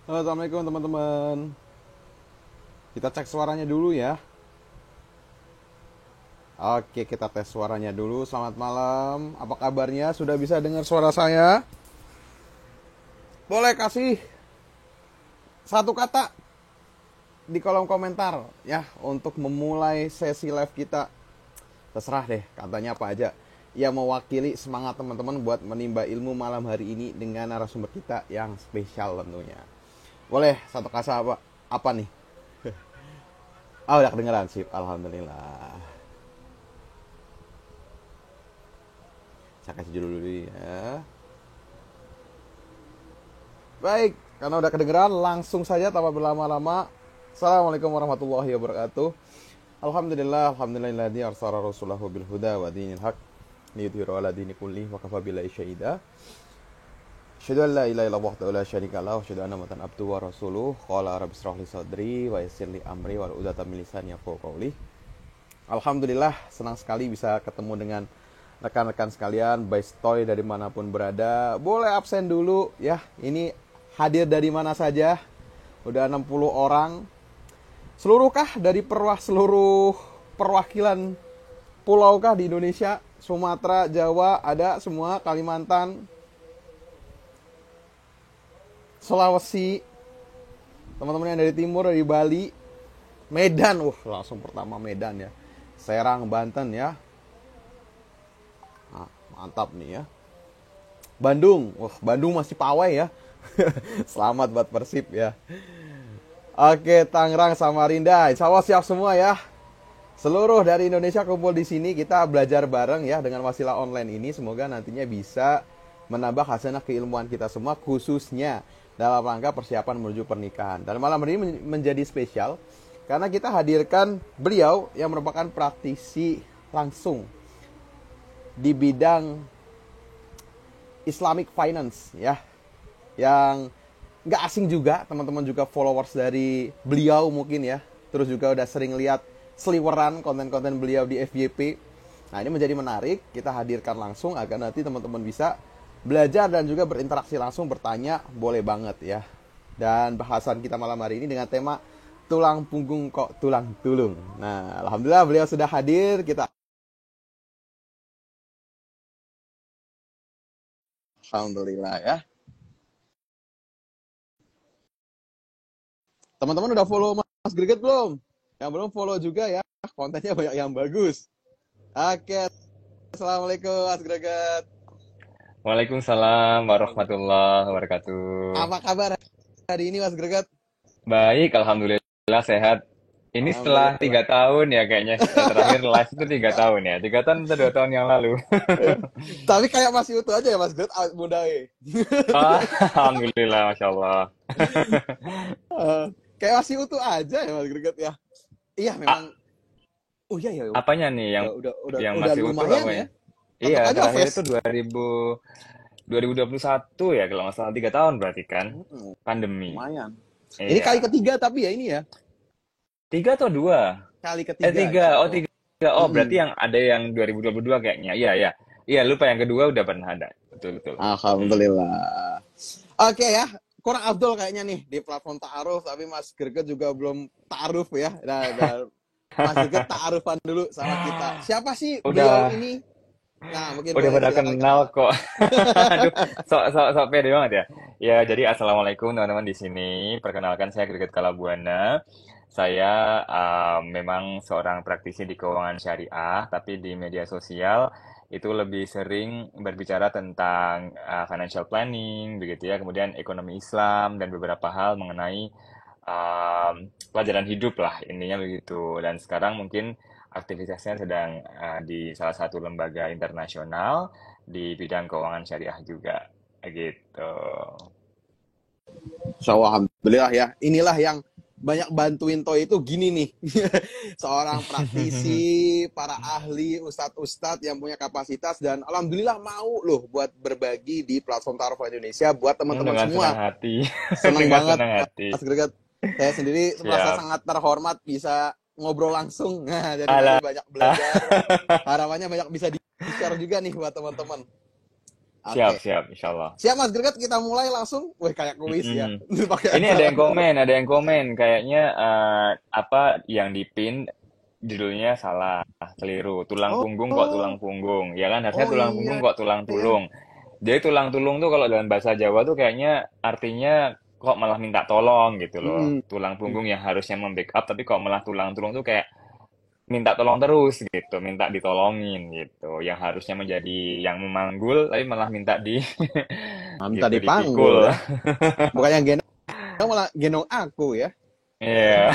Halo, assalamualaikum teman-teman. Kita cek suaranya dulu ya. Oke, kita tes suaranya dulu. Selamat malam. Apa kabarnya? Sudah bisa dengar suara saya? Boleh kasih satu kata di kolom komentar ya untuk memulai sesi live kita. Terserah deh katanya apa aja yang mewakili semangat teman-teman buat menimba ilmu malam hari ini dengan narasumber kita yang spesial tentunya. Boleh satu kata apa nih? Ah, udah kedengeran sip. Alhamdulillah. Saya kasih judul dulu ya. Baik, karena udah kedengeran, langsung saja tanpa berlama-lama. Assalamualaikum warahmatullahi wabarakatuh. Alhamdulillah, alhamdulillahilladzi arsala rasulahu bil huda wa dinil haq liyudhhirahu 'ala dini kulli wa kafa billahi syahida. Asyhadu an la ilaha illallah wahdahu la syarika lahu wa asyhadu anna muhammadan abduhu wa rasuluh. Qala rabbi shrah li sadri wa yassir li amri wa uqdatam min lisani yafqahu qawli. Alhamdulillah, senang sekali bisa ketemu dengan rekan-rekan sekalian, Baistoy dari manapun berada. Boleh absen dulu ya. Ini hadir dari mana saja? Udah 60 orang. Seluruhkah dari seluruh perwakilan pulaukah di Indonesia? Sumatera, Jawa, ada semua, Kalimantan, Sulawesi, teman-teman yang dari timur, dari Bali, Medan, langsung pertama Medan ya. Serang, Banten ya. Nah, mantap nih ya. Bandung, Bandung masih pawai ya. Selamat buat Persib ya. Oke, Tangerang, Samarinda, insya Allah siap semua ya. Seluruh dari Indonesia kumpul di sini, kita belajar bareng ya dengan wasilah online ini. Semoga nantinya bisa menambah khazanah keilmuan kita semua, khususnya dalam rangka persiapan menuju pernikahan. Dan malam ini menjadi spesial karena kita hadirkan beliau yang merupakan praktisi langsung di bidang Islamic Finance ya, yang nggak asing juga, teman-teman juga followers dari beliau mungkin ya, terus juga udah sering lihat seliweran konten-konten beliau di FYP. Nah, ini menjadi menarik, kita hadirkan langsung agar nanti teman-teman bisa belajar dan juga berinteraksi langsung, bertanya boleh banget ya. Dan bahasan kita malam hari ini dengan tema tulang punggung kok tulang tulung. Nah, alhamdulillah beliau sudah hadir. Kita alhamdulillah ya. Teman-teman udah follow Mas Greget belum? Yang belum follow juga ya. Kontennya banyak yang bagus. Oke. Assalamualaikum Mas Greget. Waalaikumsalam warahmatullahi wabarakatuh. Apa kabar hari ini Mas Greget? Baik, alhamdulillah sehat. Ini setelah Alhamdulillah. 3 tahun ya kayaknya. Saya terakhir live itu 3 tahun ya. 3 tahun atau 2 tahun yang lalu. Tapi kayak masih utuh aja ya Mas Greget, awet muda ya. Ah, alhamdulillah, masya Allah. Kayak masih utuh aja ya Mas Greget ya. Iya A- memang. Oh iya ya. apanya nih yang yang Udah masih utuh lumayan ya. apanya? Iya, Tetap aja terakhir fresh. itu 2021 ya kalau nggak salah, 3 tahun berarti kan pandemi. Lumayan. Ini kali Iya. ketiga tapi ya ini ya. 3 atau 2? Kali ketiga insya Tiga. Oh, Allah. 3. Oh, berarti Mm-mm. yang ada yang 2022 kayaknya. Iya, iya. Iya, lupa yang kedua udah pernah ada. Betul, betul. Mm. Alhamdulillah. Oke ya. Kurang Abdul kayaknya nih di platform ta'aruf, tapi Mas Greget juga belum ta'aruf ya. Nah, Mas Greget ta'arufan dulu sama kita. Siapa sih beliau Udah ini? Nah, mungkin udah boleh pada silakan kenal kenalan. kok. Aduh, sok pede banget ya. Ya, jadi assalamualaikum teman-teman di sini. Perkenalkan saya Greget Kalabuana. Saya memang seorang praktisi di keuangan syariah, tapi di media sosial itu lebih sering berbicara tentang financial planning, begitu ya. Kemudian ekonomi Islam dan beberapa hal mengenai pelajaran hidup lah intinya begitu. Dan sekarang mungkin aktivitasnya sedang di salah satu lembaga internasional di bidang keuangan syariah juga gitu. Alhamdulillah ya. Inilah yang banyak bantuin Toy itu gini nih. Seorang praktisi, para ahli, ustadz-ustadz yang punya kapasitas dan alhamdulillah mau loh buat berbagi di platform Ta'aruf Indonesia buat teman-teman Dengan semua. senang hati, Seneng dengan banget senang hati. Mas Greget. Saya sendiri merasa Siap. sangat terhormat bisa ngobrol langsung. Nah, jadi nanti Alah. banyak belajar. Harapannya banyak bisa di-share juga nih buat teman-teman. Siap, Oke. siap, insya Allah. Siap Mas Gregat, kita mulai langsung. Wih, kayak kuis ya. Mm-mm. Pakai Ini acara. ada yang komen, kayaknya apa yang dipin judulnya salah, keliru. Tulang Oh, punggung kok tulang oh, punggung, ya kan? Harusnya oh tulang punggung iya, kok tulang iya. tulung. Jadi tulang tulung tuh kalau dalam bahasa Jawa tuh kayaknya artinya kok malah minta tolong gitu loh. Mm-mm. Tulang punggung yang harusnya membackup, tapi kok malah tulang tulung tuh kayak minta tolong terus gitu, minta ditolongin gitu. Yang harusnya menjadi yang memanggul, tapi malah minta di Nah, minta gitu dipanggul dipikul. ya. Bukan yang gendong, malah gendong aku ya. Iya.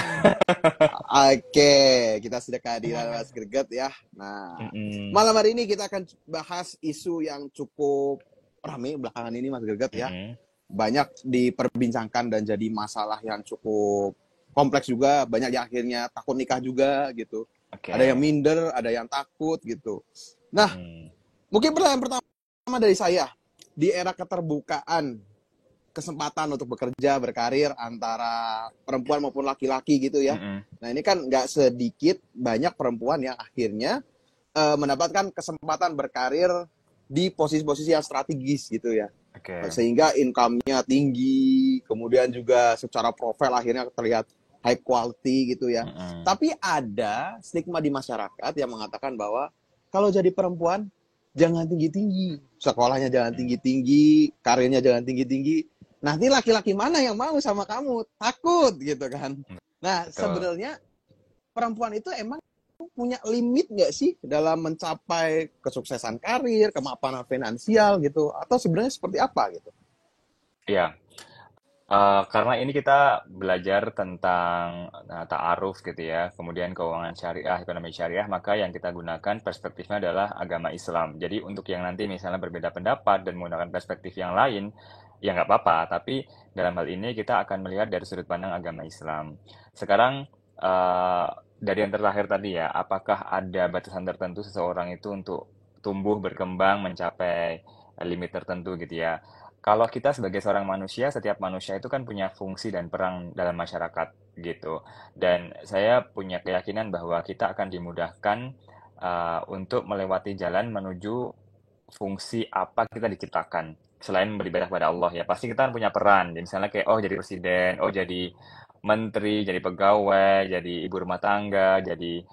Oke, kita sudah kehadiran Mas Gregat ya. Nah, Mm-mm. malam hari ini kita akan bahas isu yang cukup ramai belakangan ini Mas Gregat ya. Mm-mm. Banyak diperbincangkan dan jadi masalah yang cukup kompleks juga. Banyak yang akhirnya takut nikah juga gitu. Ada yang Oke. minder, ada yang takut gitu. Nah, Mm-mm. mungkin pertanyaan pertama dari saya. Di era keterbukaan kesempatan untuk bekerja, berkarir antara perempuan maupun laki-laki gitu ya. Mm-mm. Nah ini kan nggak sedikit banyak perempuan yang akhirnya mendapatkan kesempatan berkarir di posisi-posisi yang strategis gitu ya. Oke. Sehingga income-nya tinggi, kemudian juga secara profil akhirnya terlihat high quality gitu ya. Mm-mm. Tapi ada stigma di masyarakat yang mengatakan bahwa kalau jadi perempuan jangan tinggi-tinggi, sekolahnya jangan Mm. tinggi-tinggi, karirnya jangan tinggi-tinggi. Nanti laki-laki mana yang mau sama kamu? Takut gitu kan. Nah, Betul. sebenarnya perempuan itu emang punya limit nggak sih dalam mencapai kesuksesan karir, kemapanan finansial gitu? Atau sebenarnya seperti apa gitu? Iya. Karena ini kita belajar tentang ta'aruf gitu ya, kemudian keuangan syariah, ekonomi syariah, maka yang kita gunakan perspektifnya adalah agama Islam. Jadi untuk yang nanti misalnya berbeda pendapat dan menggunakan perspektif yang lain, ya nggak apa-apa. Tapi dalam hal ini kita akan melihat dari sudut pandang agama Islam. Sekarang eh, dari yang terakhir tadi ya, apakah ada batasan tertentu seseorang itu untuk tumbuh, berkembang, mencapai limit tertentu gitu ya? Kalau kita sebagai seorang manusia, setiap manusia itu kan punya fungsi dan peran dalam masyarakat gitu. Dan saya punya keyakinan bahwa kita akan dimudahkan untuk melewati jalan menuju fungsi apa kita diciptakan. Selain beribadah pada Allah ya, pasti kita kan punya peran. Jadi misalnya kayak, oh jadi presiden, oh jadi menteri, jadi pegawai, jadi ibu rumah tangga, jadi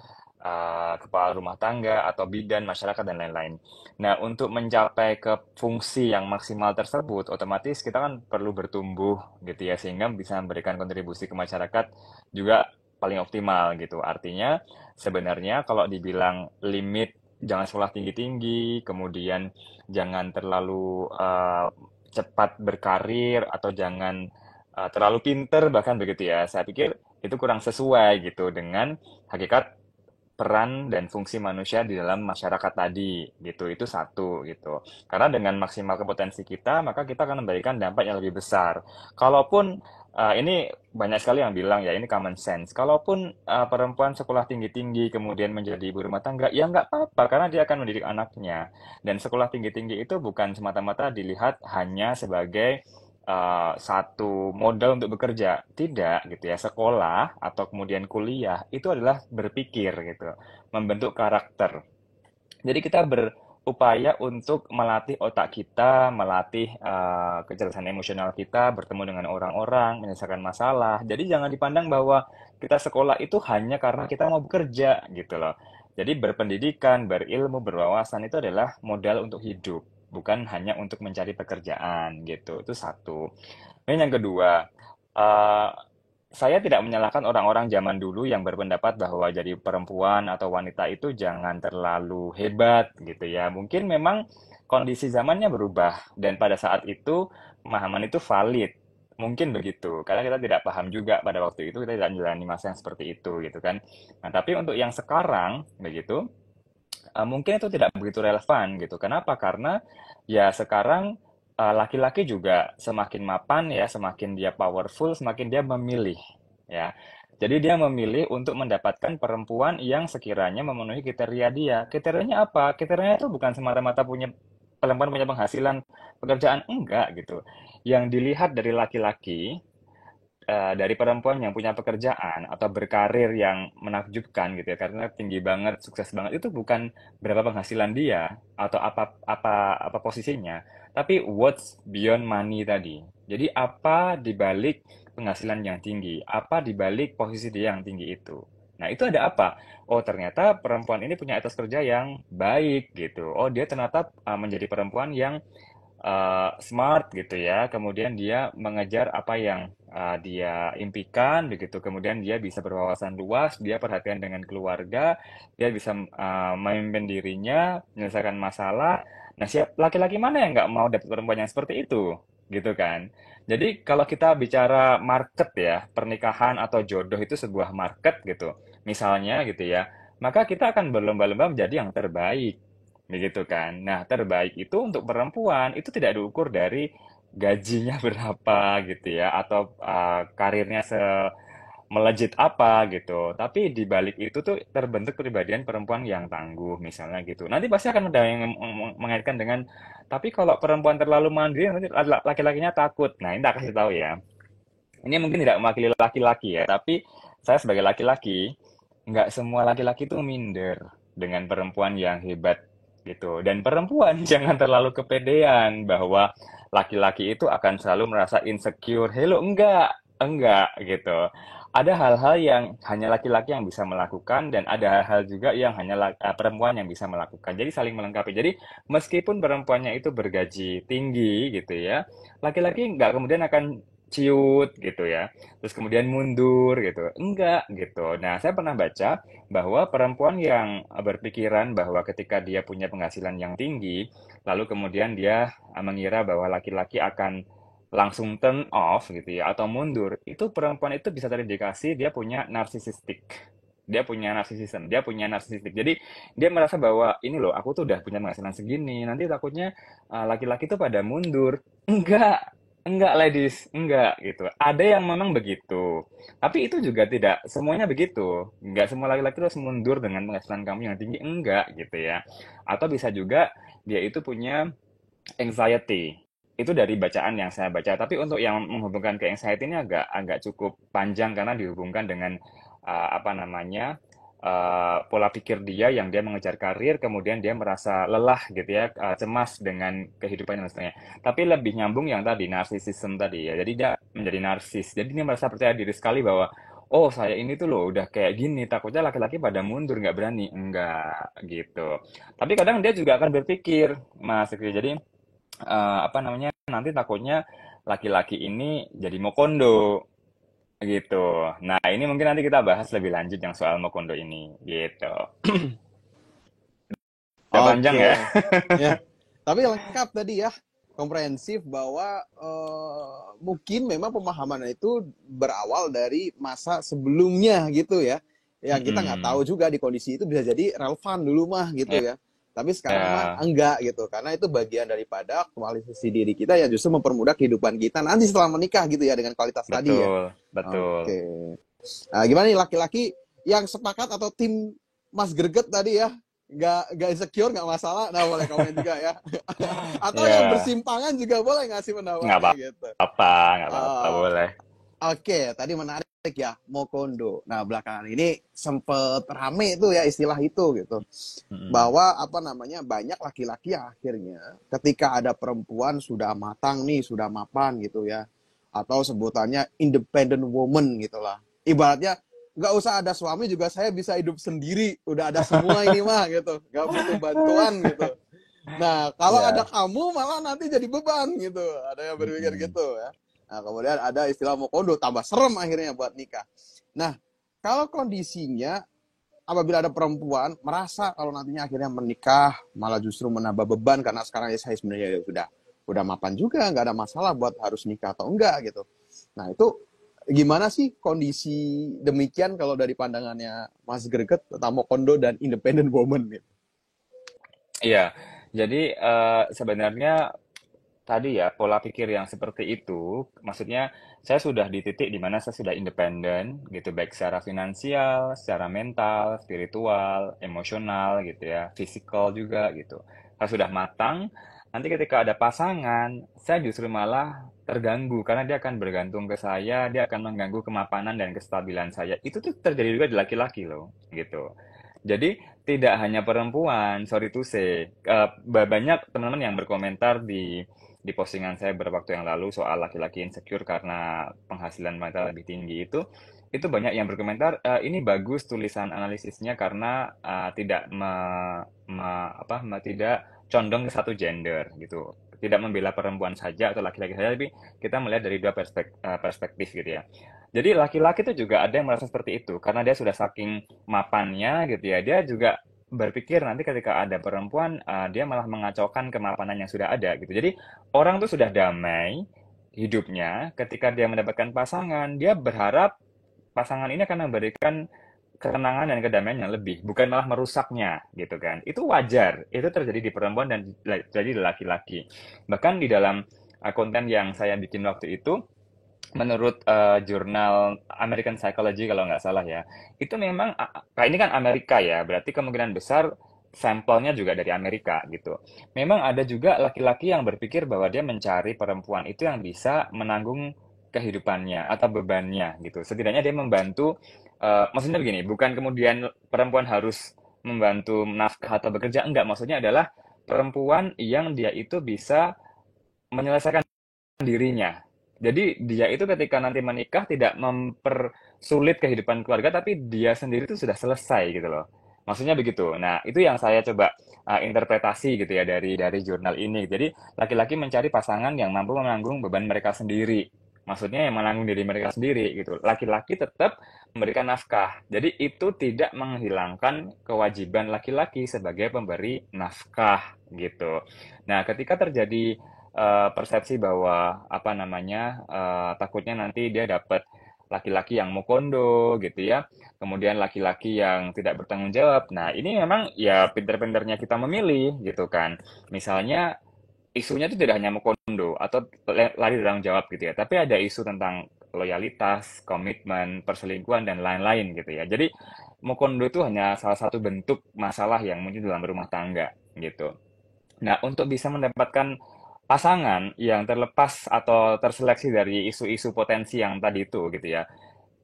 kepala rumah tangga, atau bidan, masyarakat, dan lain-lain. Nah, untuk mencapai ke fungsi yang maksimal tersebut, otomatis kita kan perlu bertumbuh gitu ya, sehingga bisa memberikan kontribusi ke masyarakat juga paling optimal gitu. Artinya, sebenarnya kalau dibilang limit jangan sekolah tinggi-tinggi, kemudian jangan terlalu cepat berkarir, atau jangan terlalu pinter bahkan begitu ya. Saya pikir itu kurang sesuai gitu dengan hakikat peran dan fungsi manusia di dalam masyarakat tadi gitu. Itu satu gitu. Karena dengan maksimal kompetensi kita, maka kita akan memberikan dampak yang lebih besar. Kalaupun ini banyak sekali yang bilang ya ini common sense. Kalaupun perempuan sekolah tinggi-tinggi kemudian menjadi ibu rumah tangga, ya nggak apa-apa karena dia akan mendidik anaknya. Dan sekolah tinggi-tinggi itu bukan semata-mata dilihat hanya sebagai satu modal untuk bekerja. Tidak gitu ya. Sekolah atau kemudian kuliah itu adalah berpikir gitu, membentuk karakter. Jadi kita berupaya untuk melatih otak kita, melatih kecerdasan emosional kita, bertemu dengan orang-orang, menyelesaikan masalah. Jadi jangan dipandang bahwa kita sekolah itu hanya karena kita mau bekerja gitu loh. Jadi berpendidikan, berilmu, berwawasan itu adalah modal untuk hidup, bukan hanya untuk mencari pekerjaan gitu. Itu satu. Dan yang kedua, eh, saya tidak menyalahkan orang-orang zaman dulu yang berpendapat bahwa jadi perempuan atau wanita itu jangan terlalu hebat gitu ya. Mungkin memang kondisi zamannya berubah dan pada saat itu pemahaman itu valid. Mungkin begitu, karena kita tidak paham juga pada waktu itu, kita tidak menjalani masa yang seperti itu gitu kan. Nah, tapi untuk yang sekarang begitu, mungkin itu tidak begitu relevan gitu. Kenapa? Karena ya sekarang laki-laki juga semakin mapan ya, semakin dia powerful, semakin dia memilih ya. Jadi dia memilih untuk mendapatkan perempuan yang sekiranya memenuhi kriteria dia. Kriterianya apa? Kriterianya itu bukan semata-mata punya perempuan punya penghasilan pekerjaan enggak gitu. Yang dilihat dari laki-laki dari perempuan yang punya pekerjaan atau berkarir yang menakjubkan gitu ya, karena tinggi banget, sukses banget, itu bukan berapa penghasilan dia atau apa posisinya, tapi what's beyond money tadi. Jadi apa di balik penghasilan yang tinggi, apa di balik posisi dia yang tinggi itu. Nah, itu ada apa? Oh, ternyata perempuan ini punya etos kerja yang baik gitu. Oh, dia ternyata menjadi perempuan yang smart gitu ya. Kemudian dia mengejar apa yang dia impikan begitu. Kemudian dia bisa berwawasan luas, dia perhatian dengan keluarga, dia bisa memimpin dirinya, menyelesaikan masalah. Nah, laki-laki mana yang nggak mau dapat perempuan yang seperti itu? Gitu kan. Jadi kalau kita bicara market ya, pernikahan atau jodoh itu sebuah market gitu. Misalnya gitu ya, maka kita akan berlomba-lomba menjadi yang terbaik. Begitu kan. Nah, terbaik itu untuk perempuan itu tidak diukur dari gajinya berapa gitu ya atau karirnya melejit apa gitu. Tapi di balik itu tuh terbentuk kepribadian perempuan yang tangguh misalnya gitu. Nanti pasti akan ada yang mengaitkan dengan tapi kalau perempuan terlalu mandiri nanti laki-lakinya takut. Nah, ini tak kasih tahu ya. Ini mungkin tidak mewakili laki-laki ya, tapi saya sebagai laki-laki, nggak semua laki-laki itu minder dengan perempuan yang hebat gitu. Dan perempuan jangan terlalu kepedean bahwa laki-laki itu akan selalu merasa insecure. Hello, enggak gitu. Ada hal-hal yang hanya laki-laki yang bisa melakukan dan ada hal-hal juga yang hanya perempuan yang bisa melakukan. Jadi saling melengkapi. Jadi meskipun perempuannya itu bergaji tinggi gitu ya, laki-laki nggak kemudian akan ciut gitu ya, terus kemudian mundur gitu. Enggak gitu. Nah, saya pernah baca bahwa perempuan yang berpikiran bahwa ketika dia punya penghasilan yang tinggi, lalu kemudian dia mengira bahwa laki-laki akan langsung turn off gitu ya atau mundur, itu perempuan itu bisa terindikasi dia punya narsisistik. Dia punya narsisism, dia punya narsisistik. Jadi dia merasa bahwa ini loh, aku tuh udah punya penghasilan segini, nanti takutnya laki-laki tuh pada mundur. Enggak, ladies, enggak gitu. Ada yang memang begitu. Tapi itu juga tidak semuanya begitu. Enggak semua laki-laki harus mundur dengan penghasilan kamu yang tinggi, enggak gitu ya. Atau bisa juga dia itu punya anxiety. Itu dari bacaan yang saya baca. Tapi untuk yang menghubungkan ke anxiety ini agak agak cukup panjang karena dihubungkan dengan apa namanya pola pikir dia yang dia mengejar karir, kemudian dia merasa lelah gitu ya, cemas dengan kehidupan dan sebagainya. Tapi lebih nyambung yang tadi narsisism tadi ya. Jadi dia menjadi narsis. Jadi dia merasa percaya diri sekali bahwa oh saya ini tuh loh udah kayak gini, takutnya laki-laki pada mundur nggak berani, enggak gitu. Tapi kadang dia juga akan berpikir, Mas Fikri, jadi apa namanya nanti takutnya laki-laki ini jadi mokondo gitu. Nah, ini mungkin nanti kita bahas lebih lanjut yang soal mokondo ini gitu. Udah panjang ya? Oke. Ya. Tapi lengkap tadi ya, komprehensif bahwa mungkin memang pemahaman itu berawal dari masa sebelumnya gitu ya. Ya kita nggak tahu Mm-mm. juga di kondisi itu bisa jadi relevan dulu mah gitu Ya, ya. Tapi sekarang mah ya, enggak gitu, karena itu bagian daripada aktualisasi diri kita yang justru mempermudah kehidupan kita nanti setelah menikah gitu ya dengan kualitas tadi ya. betul, betul. Oke. Nah, gimana nih laki-laki yang sepakat atau tim Mas Greget tadi ya? Nggak insecure, nggak masalah. Nah, boleh komen juga ya. Atau yang Ya, bersimpangan juga boleh ngasih nggak pendapatnya gitu. apa-apa, nggak apa-apa, Oh, boleh. Oke, tadi menarik ya, Mokondo. Nah, belakangan ini sempet rame itu ya istilah itu gitu. Mm-mm. Bahwa apa namanya banyak laki-laki yang akhirnya ketika ada perempuan sudah matang nih, sudah mapan gitu ya, atau sebutannya independent woman gitulah. Ibaratnya nggak usah ada suami juga saya bisa hidup sendiri, udah ada semua ini mah gitu, nggak butuh bantuan gitu. Nah, kalau ada Ya, kamu malah nanti jadi beban gitu. Ada yang berpikir mm-mm. gitu ya. Nah, kemudian ada istilah mokondo, tambah serem akhirnya buat nikah. Nah, kalau kondisinya apabila ada perempuan merasa kalau nantinya akhirnya menikah malah justru menambah beban karena sekarang ya saya sebenarnya ya udah mapan juga, nggak ada masalah buat harus nikah atau enggak gitu. Nah, itu gimana sih kondisi demikian kalau dari pandangannya Mas Greget tentang mokondo dan independent woman gitu? Iya, jadi sebenarnya tadi ya pola pikir yang seperti itu, maksudnya saya sudah di titik di mana saya sudah independen gitu, baik secara finansial, secara mental, spiritual, emosional gitu ya, fisikal juga gitu. Saya sudah matang. Nanti ketika ada pasangan, saya justru malah terganggu karena dia akan bergantung ke saya, dia akan mengganggu kemapanan dan kestabilan saya. Itu tuh terjadi juga di laki-laki loh, gitu. Jadi tidak hanya perempuan, sorry to say, banyak teman-teman yang berkomentar di postingan saya beberapa waktu yang lalu soal laki-laki insecure karena penghasilan mereka lebih tinggi itu banyak yang berkomentar, ini bagus tulisan analisisnya karena tidak tidak condong ke satu gender gitu, tidak membela perempuan saja atau laki-laki saja, tapi kita melihat dari dua perspektif gitu ya. Jadi laki-laki itu juga ada yang merasa seperti itu karena dia sudah saking mapannya gitu ya, dia juga berpikir nanti ketika ada perempuan, dia malah mengacaukan kemapanan yang sudah ada gitu. Jadi orang tuh sudah damai hidupnya, ketika dia mendapatkan pasangan, dia berharap pasangan ini akan memberikan ketenangan dan kedamaian yang lebih, bukan malah merusaknya gitu kan. Itu wajar, itu terjadi di perempuan dan terjadi di laki-laki. Bahkan di dalam konten yang saya bikin waktu itu, menurut jurnal American Psychology kalau nggak salah ya, itu memang ini kan Amerika ya, berarti kemungkinan besar sampelnya juga dari Amerika gitu. Memang ada juga laki-laki yang berpikir bahwa dia mencari perempuan itu yang bisa menanggung kehidupannya atau bebannya gitu. Setidaknya dia membantu, maksudnya begini, bukan kemudian perempuan harus membantu nafkah atau bekerja, enggak. Maksudnya adalah perempuan yang dia itu bisa menyelesaikan dirinya. Jadi dia itu ketika nanti menikah tidak mempersulit kehidupan keluarga, tapi dia sendiri itu sudah selesai gitu loh. Maksudnya begitu. Nah, itu yang saya coba interpretasi gitu ya dari jurnal ini. Jadi laki-laki mencari pasangan yang mampu menanggung beban mereka sendiri. Maksudnya yang menanggung diri mereka sendiri gitu. Laki-laki tetap memberikan nafkah. Jadi itu tidak menghilangkan kewajiban laki-laki sebagai pemberi nafkah gitu. Nah, ketika terjadi persepsi bahwa apa namanya takutnya nanti dia dapat laki-laki yang mokondo gitu ya, kemudian laki-laki yang tidak bertanggung jawab. Nah ini memang ya pinter-pinternya kita memilih gitu kan. Misalnya isunya itu tidak hanya mokondo atau lari dari tanggung jawab gitu ya, tapi ada isu tentang loyalitas, komitmen, perselingkuhan dan lain-lain gitu ya. Jadi mokondo itu hanya salah satu bentuk masalah yang muncul dalam rumah tangga gitu. Nah, untuk bisa mendapatkan pasangan yang terlepas atau terseleksi dari isu-isu potensi yang tadi itu gitu ya,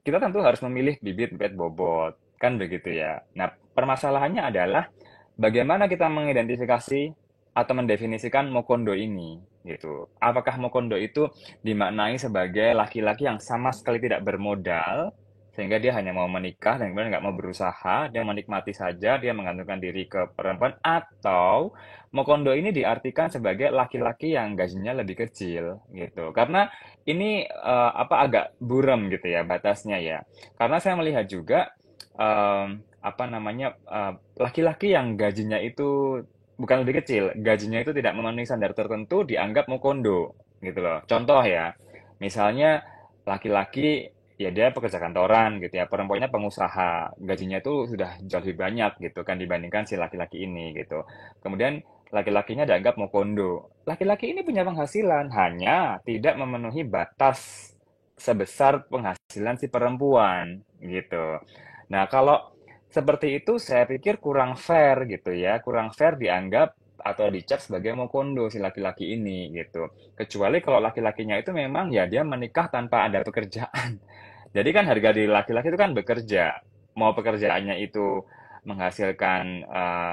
kita tentu harus memilih bibit-bibit bobot, kan begitu ya. Nah, permasalahannya adalah bagaimana kita mengidentifikasi atau mendefinisikan mokondo ini gitu. Apakah mokondo itu dimaknai sebagai laki-laki yang sama sekali tidak bermodal sehingga dia hanya mau menikah dan kemudian nggak mau berusaha, dia menikmati saja, dia menggantungkan diri ke perempuan, atau mokondo ini diartikan sebagai laki-laki yang gajinya lebih kecil gitu. Karena ini agak buram gitu ya batasnya ya. Karena saya melihat juga laki-laki yang gajinya itu bukan lebih kecil, gajinya itu tidak memenuhi standar tertentu dianggap mokondo gitu loh. Contoh ya, misalnya laki-laki ya dia pekerja kantoran gitu ya, perempuannya pengusaha, gajinya itu sudah jauh lebih banyak gitu kan dibandingkan si laki-laki ini gitu. Kemudian laki-lakinya dianggap mokondo. Laki-laki ini punya penghasilan, hanya tidak memenuhi batas sebesar penghasilan si perempuan gitu. Nah, kalau seperti itu saya pikir kurang fair gitu ya, kurang fair dianggap atau dicap sebagai mokondo si laki-laki ini gitu. Kecuali kalau laki-lakinya itu memang ya dia menikah tanpa ada pekerjaan. Jadi kan harga diri laki-laki itu kan bekerja. Mau pekerjaannya itu menghasilkan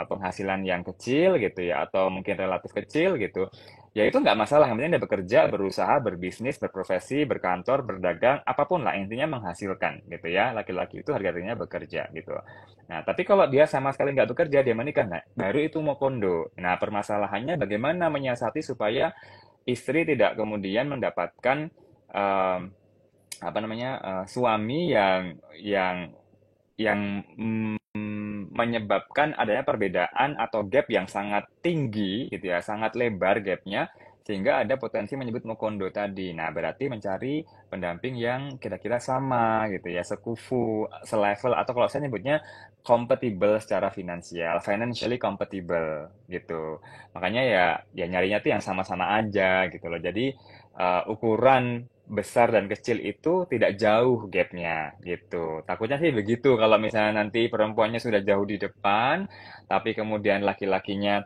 penghasilan yang kecil gitu ya, atau mungkin relatif kecil gitu. Ya itu nggak masalah, yang penting dia bekerja, berusaha, berbisnis, berprofesi, berkantor, berdagang, apapun lah, intinya menghasilkan gitu ya. Laki-laki itu harga dirinya bekerja gitu. Nah, tapi kalau dia sama sekali nggak bekerja, dia menikah, nah, baru itu mau kondo. Nah, permasalahannya bagaimana menyiasati supaya istri tidak kemudian mendapatkan em, suami yang menyebabkan adanya perbedaan atau gap yang sangat tinggi gitu ya, sangat lebar gapnya sehingga ada potensi menyebut mokondo tadi. Nah, berarti mencari pendamping yang kira-kira sama gitu ya, sekufu, selevel atau kalau saya nyebutnya compatible secara finansial, financially compatible gitu. Makanya ya nyarinya tuh yang sama-sama aja gitu loh. Jadi ukuran besar dan kecil itu tidak jauh gapnya gitu. Takutnya sih begitu kalau misalnya nanti perempuannya sudah jauh di depan, tapi kemudian laki-lakinya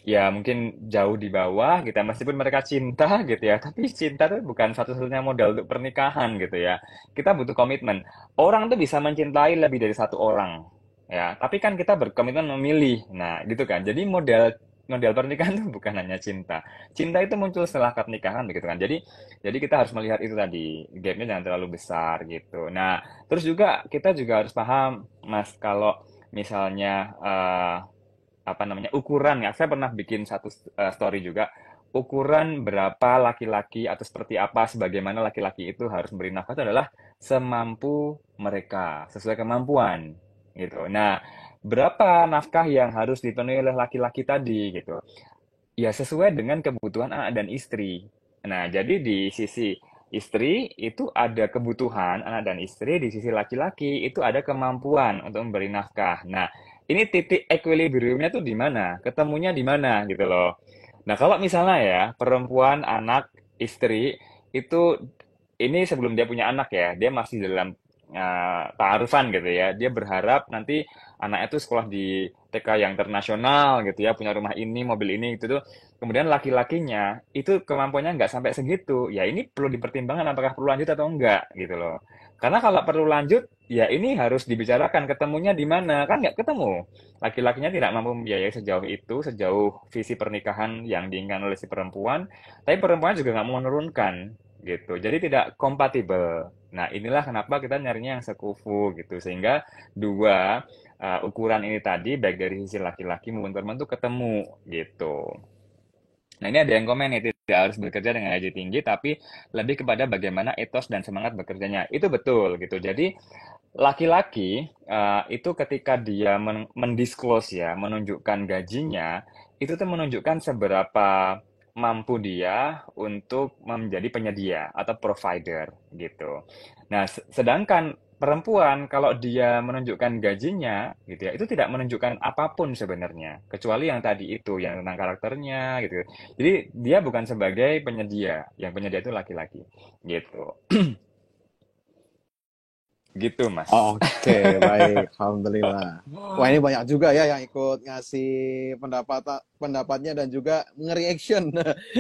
ya mungkin jauh di bawah gitu ya, meskipun mereka cinta gitu ya, tapi cinta itu bukan satu-satunya modal untuk pernikahan gitu ya. Kita butuh komitmen. Orang tuh bisa mencintai lebih dari satu orang, ya. Tapi kan kita berkomitmen memilih. Nah, gitu kan. Jadi modal modal pernikahan itu bukan hanya cinta. Cinta itu muncul setelah pernikahan begitu kan. Jadi kita harus melihat itu tadi, gapnya jangan terlalu besar gitu. Nah, terus juga kita juga harus paham, Mas, kalau misalnya apa namanya ukuran ya, saya pernah bikin satu story juga, ukuran berapa laki-laki atau seperti apa sebagaimana laki-laki itu harus memberi nafkah itu adalah semampu mereka sesuai kemampuan gitu. Nah, berapa nafkah yang harus dipenuhi oleh laki-laki tadi gitu, ya sesuai dengan kebutuhan anak dan istri. Nah, jadi di sisi istri itu ada kebutuhan anak dan istri, di sisi laki-laki itu ada kemampuan untuk memberi nafkah. Nah, ini titik equilibriumnya tuh di mana? Ketemunya di mana gitu loh. Nah, kalau misalnya ya perempuan, anak, istri itu ini sebelum dia punya anak ya, dia masih dalam ta'arufan gitu ya. Dia berharap nanti anaknya tuh sekolah di TK yang internasional gitu ya, punya rumah ini, mobil ini gitu tuh. Kemudian laki-lakinya itu kemampuannya nggak sampai segitu. Ya ini perlu dipertimbangkan apakah perlu lanjut atau enggak gitu loh. Karena kalau perlu lanjut, ya ini harus dibicarakan ketemunya di mana. Kan nggak ketemu. Laki-lakinya tidak mampu membiayai sejauh itu, sejauh visi pernikahan yang diinginkan oleh si perempuan. Tapi perempuan juga nggak mau menurunkan gitu. Jadi tidak kompatibel. Nah, inilah kenapa kita nyarinya yang sekufu gitu. Sehingga dua ukuran ini tadi baik dari sisi laki-laki maupun perempuan tuh ketemu gitu. Nah, ini ada yang komen nih, tidak harus bekerja dengan gaji tinggi, tapi lebih kepada bagaimana etos dan semangat bekerjanya. Itu betul gitu. Jadi laki-laki itu ketika dia mendisclose ya, menunjukkan gajinya, itu tuh menunjukkan seberapa mampu dia untuk menjadi penyedia atau provider gitu. Nah, sedangkan perempuan kalau dia menunjukkan gajinya gitu ya, itu tidak menunjukkan apapun sebenarnya, kecuali yang tadi itu, yang tentang karakternya gitu. Jadi dia bukan sebagai penyedia, yang penyedia itu laki-laki gitu. Gitu, Mas. Oke, baik. Alhamdulillah. Wah, ini banyak juga ya yang ikut ngasih pendapatnya dan juga nge-reaction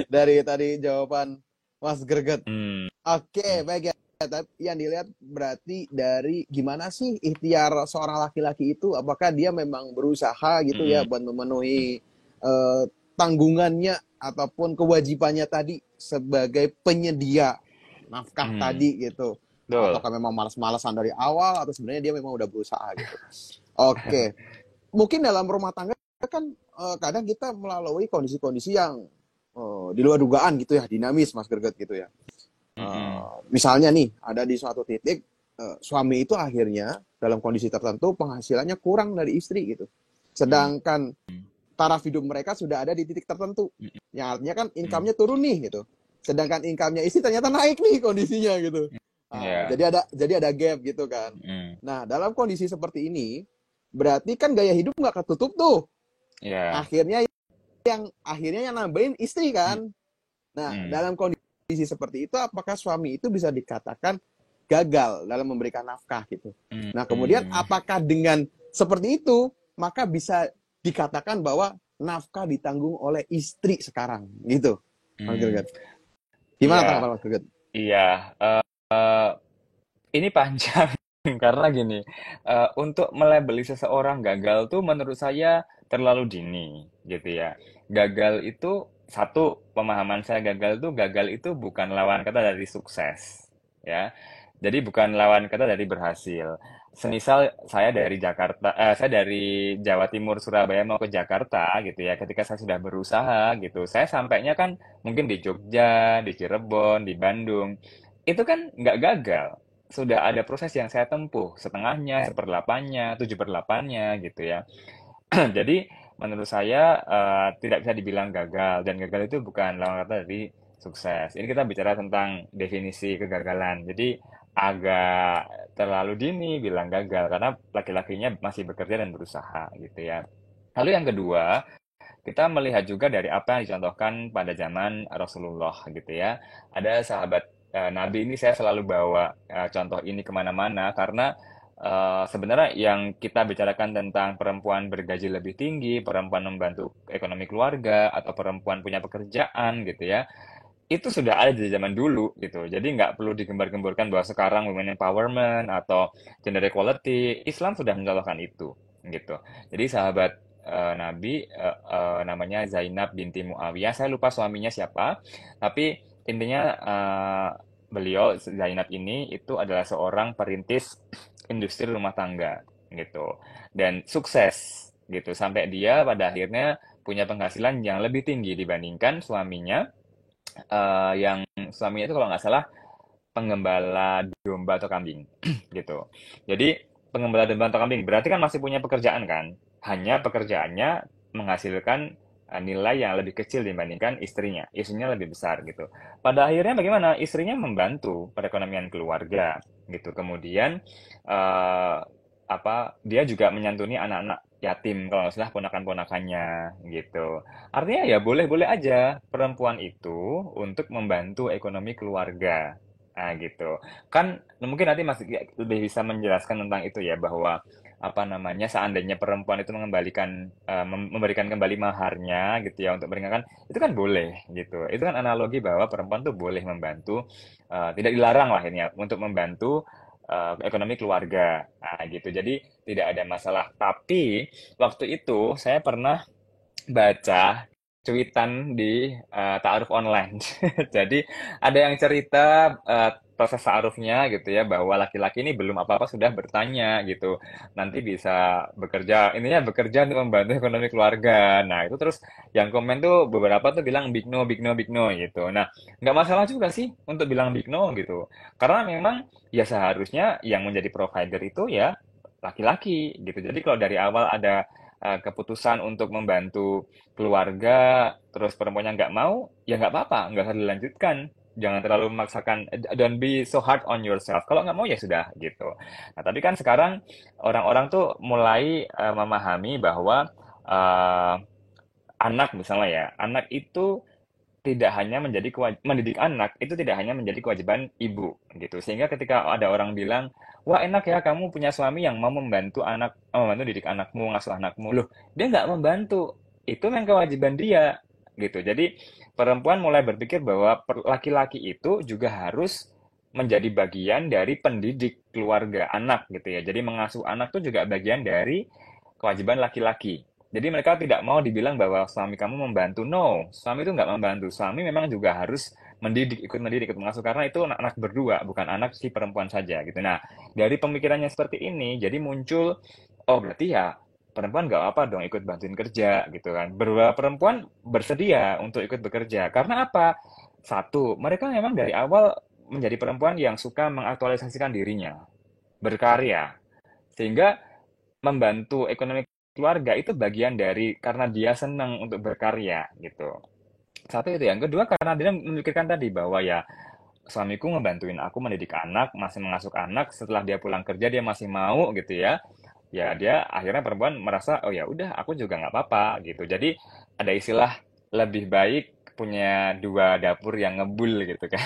dari tadi jawaban Mas Greget. Hmm. Oke, baik ya. Tapi yang dilihat berarti dari gimana sih ikhtiar seorang laki-laki itu, apakah dia memang berusaha gitu ya Mm-mm. buat memenuhi eh, tanggungannya ataupun kewajibannya tadi sebagai penyedia nafkah Hmm. tadi gitu. Betul. Ataukah memang malas-malasan dari awal atau sebenarnya dia memang udah berusaha gitu. Oke, mungkin dalam rumah tangga kan kadang kita melalui kondisi-kondisi yang di luar dugaan gitu ya, dinamis Mas Gerget gitu ya. Mm-mm. Misalnya nih, ada di suatu titik suami itu akhirnya dalam kondisi tertentu penghasilannya kurang dari istri gitu. Mm. Sedangkan taraf hidup mereka sudah ada di titik tertentu. Yang artinya kan Mm. income-nya turun nih gitu. Sedangkan income-nya istri ternyata naik nih kondisinya gitu. Ya. Jadi ada gap gitu kan. Mm. Nah, dalam kondisi seperti ini berarti kan gaya hidup nggak ketutup tuh. Ya. Akhirnya yang nambahin istri Mm. kan. Nah, Mm. dalam kondisi seperti itu apakah suami itu bisa dikatakan gagal dalam memberikan nafkah gitu. Nah, kemudian Mm. apakah dengan seperti itu maka bisa dikatakan bahwa nafkah ditanggung oleh istri sekarang gitu. Mas Mm. Greget. Gimana Iya. tanggapan Mas Greget? Iya. Ini panjang karena gini, untuk melabeli seseorang gagal tuh menurut saya terlalu dini gitu ya. Gagal itu satu pemahaman saya, gagal itu bukan lawan kata dari sukses ya. Jadi bukan lawan kata dari berhasil. Semisal saya dari Jawa Timur Surabaya mau ke Jakarta gitu ya. Ketika saya sudah berusaha gitu, saya sampainya kan mungkin di Jogja, di Cirebon, di Bandung. Itu kan nggak gagal, sudah ada proses yang saya tempuh, setengahnya, seperdelapannya, tujuh per delapannya gitu ya. Jadi menurut saya tidak bisa dibilang gagal dan gagal itu bukan lawan kata dari sukses. Ini kita bicara tentang definisi kegagalan. Jadi agak terlalu dini bilang gagal karena laki-lakinya masih bekerja dan berusaha gitu ya. Lalu yang kedua, kita melihat juga dari apa yang dicontohkan pada zaman Rasulullah gitu ya. Ada sahabat Nabi ini saya selalu bawa contoh ini kemana-mana karena sebenarnya yang kita bicarakan tentang perempuan bergaji lebih tinggi, perempuan membantu ekonomi keluarga, atau perempuan punya pekerjaan gitu ya, itu sudah ada di zaman dulu gitu. Jadi nggak perlu digembar-gemborkan bahwa sekarang women empowerment atau gender equality. Islam sudah mencontohkan itu gitu. Jadi sahabat Nabi namanya Zainab binti Muawiyah. Saya lupa suaminya siapa, tapi intinya beliau Zainab ini itu adalah seorang perintis industri rumah tangga gitu dan sukses gitu sampai dia pada akhirnya punya penghasilan yang lebih tinggi dibandingkan suaminya yang suaminya itu kalau nggak salah penggembala domba atau kambing gitu. Jadi penggembala domba atau kambing berarti kan masih punya pekerjaan kan? Hanya pekerjaannya menghasilkan nilai yang lebih kecil dibandingkan istrinya. Istrinya lebih besar gitu. Pada akhirnya bagaimana? Istrinya membantu perekonomian keluarga gitu. Kemudian eh, dia juga menyantuni anak-anak yatim kalau nggak salah ponakan-ponakannya gitu. Artinya ya boleh-boleh aja perempuan itu untuk membantu ekonomi keluarga. Nah, gitu. Kan mungkin nanti Mas lebih bisa menjelaskan tentang itu ya bahwa apa namanya seandainya perempuan itu memberikan kembali maharnya gitu ya untuk meringankan itu kan boleh gitu. Itu kan analogi bahwa perempuan tuh boleh membantu tidak dilarang lah ini ya untuk membantu ekonomi keluarga. Nah, gitu. Jadi tidak ada masalah. Tapi waktu itu saya pernah baca cuitan di ta'aruf online. Jadi ada yang cerita proses ta'arufnya gitu ya bahwa laki-laki ini belum apa-apa sudah bertanya gitu. Nanti bisa bekerja, intinya bekerja untuk membantu ekonomi keluarga. Nah, itu terus yang komen tuh beberapa tuh bilang big no, big no, big no gitu. Nah, nggak masalah juga sih untuk bilang big no gitu. Karena memang ya seharusnya yang menjadi provider itu ya laki-laki gitu. Jadi kalau dari awal ada keputusan untuk membantu keluarga, terus perempuannya nggak mau, ya nggak apa-apa, nggak usah dilanjutkan. Jangan terlalu memaksakan, don't be so hard on yourself. Kalau nggak mau ya sudah gitu. Nah, tapi kan sekarang orang-orang tuh mulai memahami bahwa eh, anak misalnya ya, anak itu tidak hanya mendidik anak itu tidak hanya menjadi kewajiban ibu gitu sehingga ketika ada orang bilang wah enak ya kamu punya suami yang mau membantu didik anakmu ngasuh anakmu loh dia nggak membantu itu memang kewajiban dia gitu jadi perempuan mulai berpikir bahwa laki-laki itu juga harus menjadi bagian dari pendidik keluarga anak gitu ya jadi mengasuh anak itu juga bagian dari kewajiban laki-laki jadi mereka tidak mau dibilang bahwa suami kamu membantu. No, suami itu nggak membantu. Suami memang juga harus mendidik, ikut mengasuh. Karena itu anak-anak berdua, bukan anak si perempuan saja gitu. Nah, dari pemikirannya seperti ini, jadi muncul, oh berarti ya perempuan nggak apa dong ikut bantuin kerja gitu kan. Beberapa perempuan bersedia untuk ikut bekerja. Karena apa? Satu, mereka memang dari awal menjadi perempuan yang suka mengaktualisasikan dirinya, berkarya. Sehingga membantu ekonomi keluarga itu bagian dari karena dia senang untuk berkarya gitu. Satu itu, yang kedua karena dia memikirkan tadi bahwa ya suamiku ngebantuin aku mendidik anak, masih mengasuh anak, setelah dia pulang kerja dia masih mau gitu ya. Ya dia akhirnya perempuan merasa oh ya udah aku juga nggak apa-apa gitu. Jadi ada istilah lebih baik punya dua dapur yang ngebul gitu kan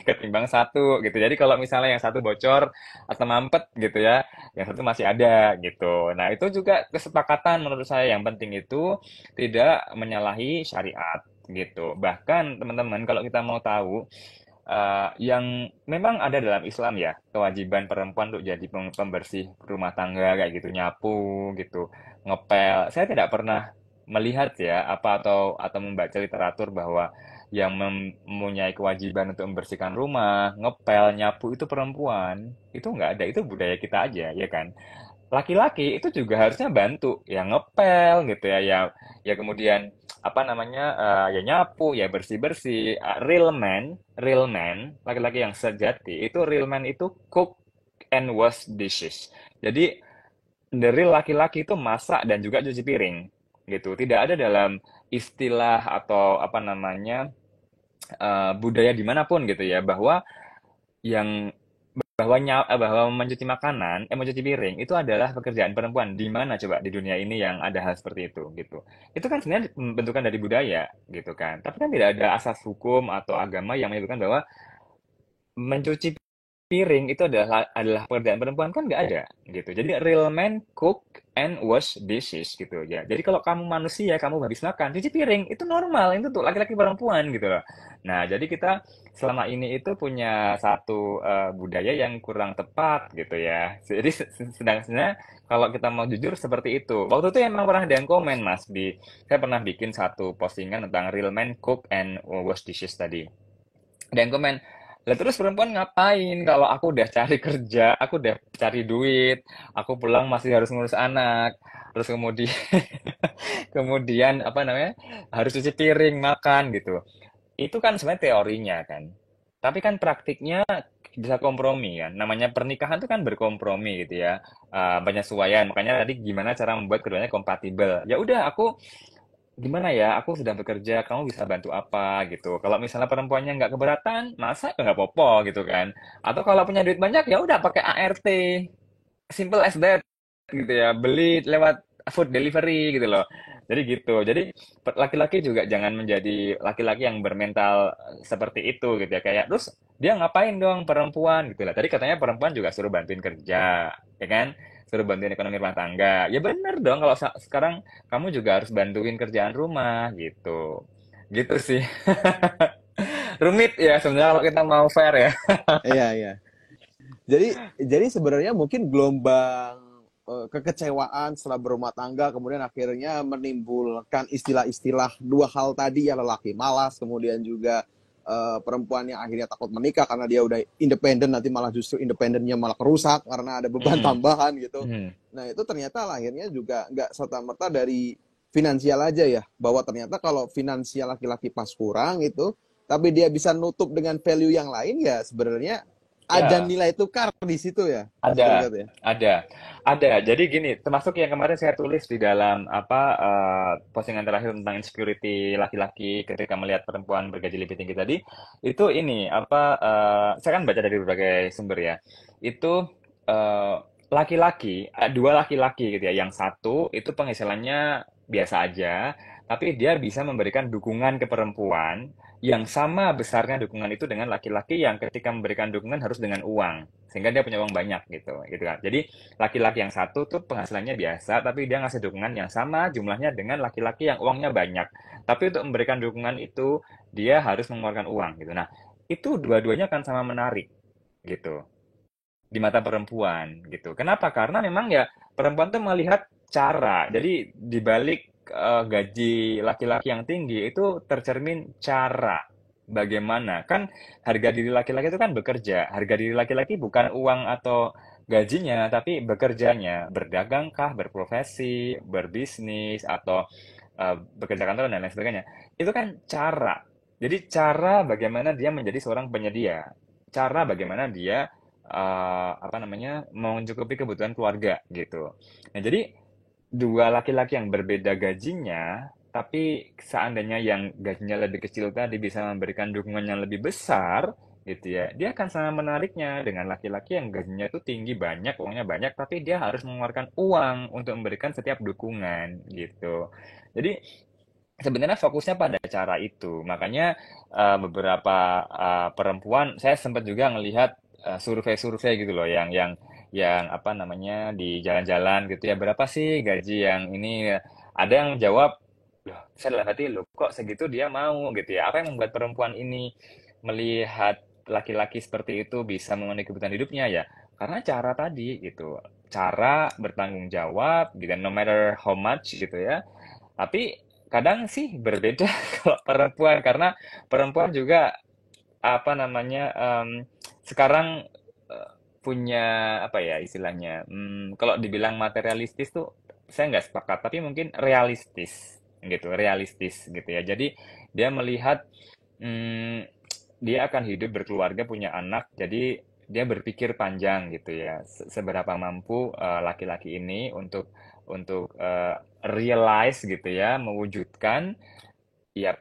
ketimbang satu gitu. Jadi kalau misalnya yang satu bocor atau mampet gitu ya, yang satu masih ada gitu. Nah, itu juga kesepakatan menurut saya yang penting itu tidak menyalahi syariat gitu. Bahkan teman-teman kalau kita mau tahu yang memang ada dalam Islam ya, kewajiban perempuan untuk jadi pembersih rumah tangga kayak gitu, nyapu gitu, ngepel. Saya tidak pernah melihat ya apa atau membaca literatur bahwa yang mempunyai kewajiban untuk membersihkan rumah, ngepel, nyapu itu perempuan. Itu nggak ada, itu budaya kita aja, ya kan? Laki-laki itu juga harusnya bantu ya ngepel gitu ya ya kemudian apa namanya ya nyapu ya bersih-bersih. Real man laki-laki yang sejati itu real man itu cook and wash dishes jadi the real laki-laki itu masak dan juga cuci piring gitu tidak ada dalam istilah atau apa namanya budaya dimanapun gitu ya yang bahwa mencuci makanan, mencuci piring itu adalah pekerjaan perempuan. Di mana coba di dunia ini yang ada hal seperti itu gitu. Itu kan sebenarnya bentukan dari budaya gitu kan. Tapi kan tidak ada asas hukum atau agama yang menyebutkan bahwa mencuci piring itu adalah pekerjaan perempuan kan nggak ada gitu. Jadi real men cook and wash dishes gitu ya. Jadi kalau kamu manusia, kamu habis makan, cuci piring itu normal, itu tuh laki-laki perempuan gitu loh. Nah, jadi kita selama ini itu punya satu budaya yang kurang tepat gitu ya. Jadi sedangkan kalau kita mau jujur seperti itu. Waktu itu emang pernah ada yang komen Mas saya pernah bikin satu postingan tentang real men cook and wash dishes tadi. Dan komen, lah terus perempuan ngapain kalau aku udah cari kerja, aku udah cari duit, aku pulang masih harus ngurus anak, terus kemudian kemudian apa namanya harus cuci piring, makan gitu. Itu kan sebenarnya teorinya kan. Tapi kan praktiknya bisa kompromi kan. Namanya pernikahan itu kan berkompromi gitu ya. Penyesuaian. Makanya tadi gimana cara membuat keduanya kompatibel. Ya udah aku gimana ya, aku sedang bekerja, kamu bisa bantu apa gitu. Kalau misalnya perempuannya nggak keberatan, masa ya nggak apa-apa gitu kan. Atau kalau punya duit banyak, ya udah pakai ART. Simple as that gitu ya. Beli lewat food delivery gitu loh. Jadi gitu. Jadi laki-laki juga jangan menjadi laki-laki yang bermental seperti itu gitu ya. Kayak terus dia ngapain dong perempuan gitu lah. Tadi katanya perempuan juga suruh bantuin kerja, ya kan? Suruh bantuin ekonomi rumah tangga. Ya bener dong kalau sekarang kamu juga harus bantuin kerjaan rumah gitu. Gitu sih. Rumit ya sebenarnya kalau kita mau fair ya. Iya, iya. Jadi sebenarnya mungkin gelombang kekecewaan setelah berumah tangga kemudian akhirnya menimbulkan istilah-istilah dua hal tadi ya, lelaki malas, kemudian juga perempuan yang akhirnya takut menikah karena dia udah independen, nanti malah justru independennya malah kerusak karena ada beban Mm, tambahan gitu. mm. Nah itu ternyata akhirnya juga nggak serta-merta dari finansial aja ya, bahwa ternyata kalau finansial laki-laki pas kurang itu, tapi dia bisa nutup dengan value yang lain ya sebenarnya ada Ya. nilai tukar di situ ya, Mas Ada, Gilbert ya. ada, ada. Jadi gini, termasuk yang kemarin saya tulis di dalam postingan terakhir tentang insecurity laki-laki ketika melihat perempuan bergaji lebih tinggi tadi, itu ini saya kan baca dari berbagai sumber ya. Itu eh, laki-laki, dua laki-laki gitu ya. Yang satu itu penghasilannya biasa aja, tapi dia bisa memberikan dukungan ke perempuan yang sama besarnya dukungan itu dengan laki-laki yang ketika memberikan dukungan harus dengan uang sehingga dia punya uang banyak gitu kan. Jadi laki-laki yang satu tuh penghasilannya biasa tapi dia ngasih dukungan yang sama jumlahnya dengan laki-laki yang uangnya banyak. Tapi untuk memberikan dukungan itu dia harus mengeluarkan uang gitu. Nah, itu dua-duanya akan sama menarik gitu di mata perempuan gitu. Kenapa? Karena memang ya perempuan tuh melihat cara. Jadi di balik gaji laki-laki yang tinggi itu tercermin cara. Bagaimana? Kan harga diri laki-laki itu kan bekerja. Harga diri laki-laki bukan uang atau gajinya, tapi bekerjanya. Berdagangkah, berprofesi, berbisnis, atau bekerja kantoran dan lain sebagainya. Itu kan cara. Jadi cara bagaimana dia menjadi seorang penyedia. Cara bagaimana dia apa namanya mencukupi kebutuhan keluarga gitu. Nah, jadi dua laki-laki yang berbeda gajinya, tapi seandainya yang gajinya lebih kecil tadi bisa memberikan dukungan yang lebih besar, gitu ya, dia akan sangat menariknya dengan laki-laki yang gajinya itu tinggi banyak, uangnya banyak, tapi dia harus mengeluarkan uang untuk memberikan setiap dukungan, gitu. Jadi sebenarnya fokusnya pada cara itu. Makanya beberapa perempuan, saya sempat juga ngelihat survei-survei gitu loh, yang apa namanya di jalan-jalan gitu ya. Berapa sih gaji yang ini? Ada yang jawab, loh, saya dalam hati, loh kok segitu dia mau gitu ya. Apa yang membuat perempuan ini melihat laki-laki seperti itu bisa memenuhi kebutuhan hidupnya ya? Karena cara tadi gitu. Cara bertanggung jawab, gitu, no matter how much gitu ya. Tapi kadang sih berbeda kalau perempuan karena perempuan juga apa namanya sekarang eh, punya apa ya istilahnya kalau dibilang materialistis tuh saya nggak sepakat tapi mungkin realistis gitu ya jadi dia melihat mm, dia akan hidup berkeluarga punya anak jadi dia berpikir panjang gitu ya seberapa mampu laki-laki ini untuk realize gitu ya mewujudkan ya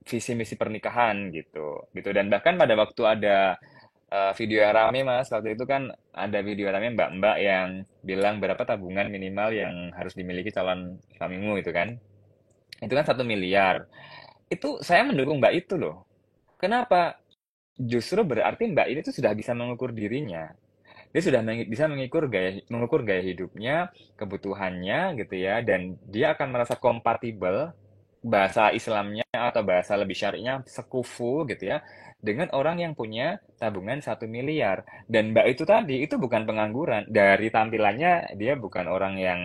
visi misi pernikahan gitu dan bahkan pada waktu ada video yang rame mas waktu itu kan ada video rame mbak-mbak yang bilang berapa tabungan minimal yang harus dimiliki calon suamimu itu kan 1 miliar itu saya mendukung mbak itu loh kenapa justru berarti Mbak ini tuh sudah bisa mengukur dirinya. Dia sudah bisa mengukur gaya hidupnya, kebutuhannya gitu ya, dan dia akan merasa kompatibel bahasa Islamnya atau bahasa lebih syar'inya sekufu gitu ya dengan orang yang punya tabungan 1 miliar. Dan Mbak itu tadi itu bukan pengangguran, dari tampilannya dia bukan orang yang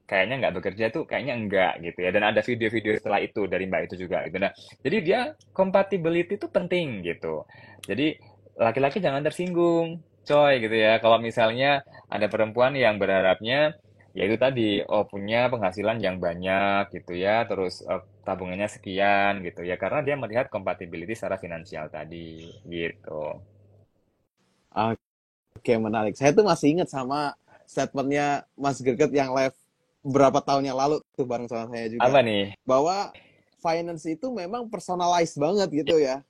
kayaknya nggak bekerja tuh, kayaknya enggak gitu ya. Dan ada video-video setelah itu dari Mbak itu juga gitu. Nah, jadi dia compatibility itu penting gitu. Jadi laki-laki jangan tersinggung coy gitu ya kalau misalnya ada perempuan yang berharapnya ya itu tadi, oh punya penghasilan yang banyak gitu ya, terus tabungannya sekian gitu ya, karena dia melihat compatibility secara finansial tadi gitu. Oke, menarik. Saya tuh masih ingat sama statementnya Mas Greget yang live berapa tahun yang lalu tuh bareng sama saya juga. Apa nih? Bahwa finance itu memang personalized banget gitu ya.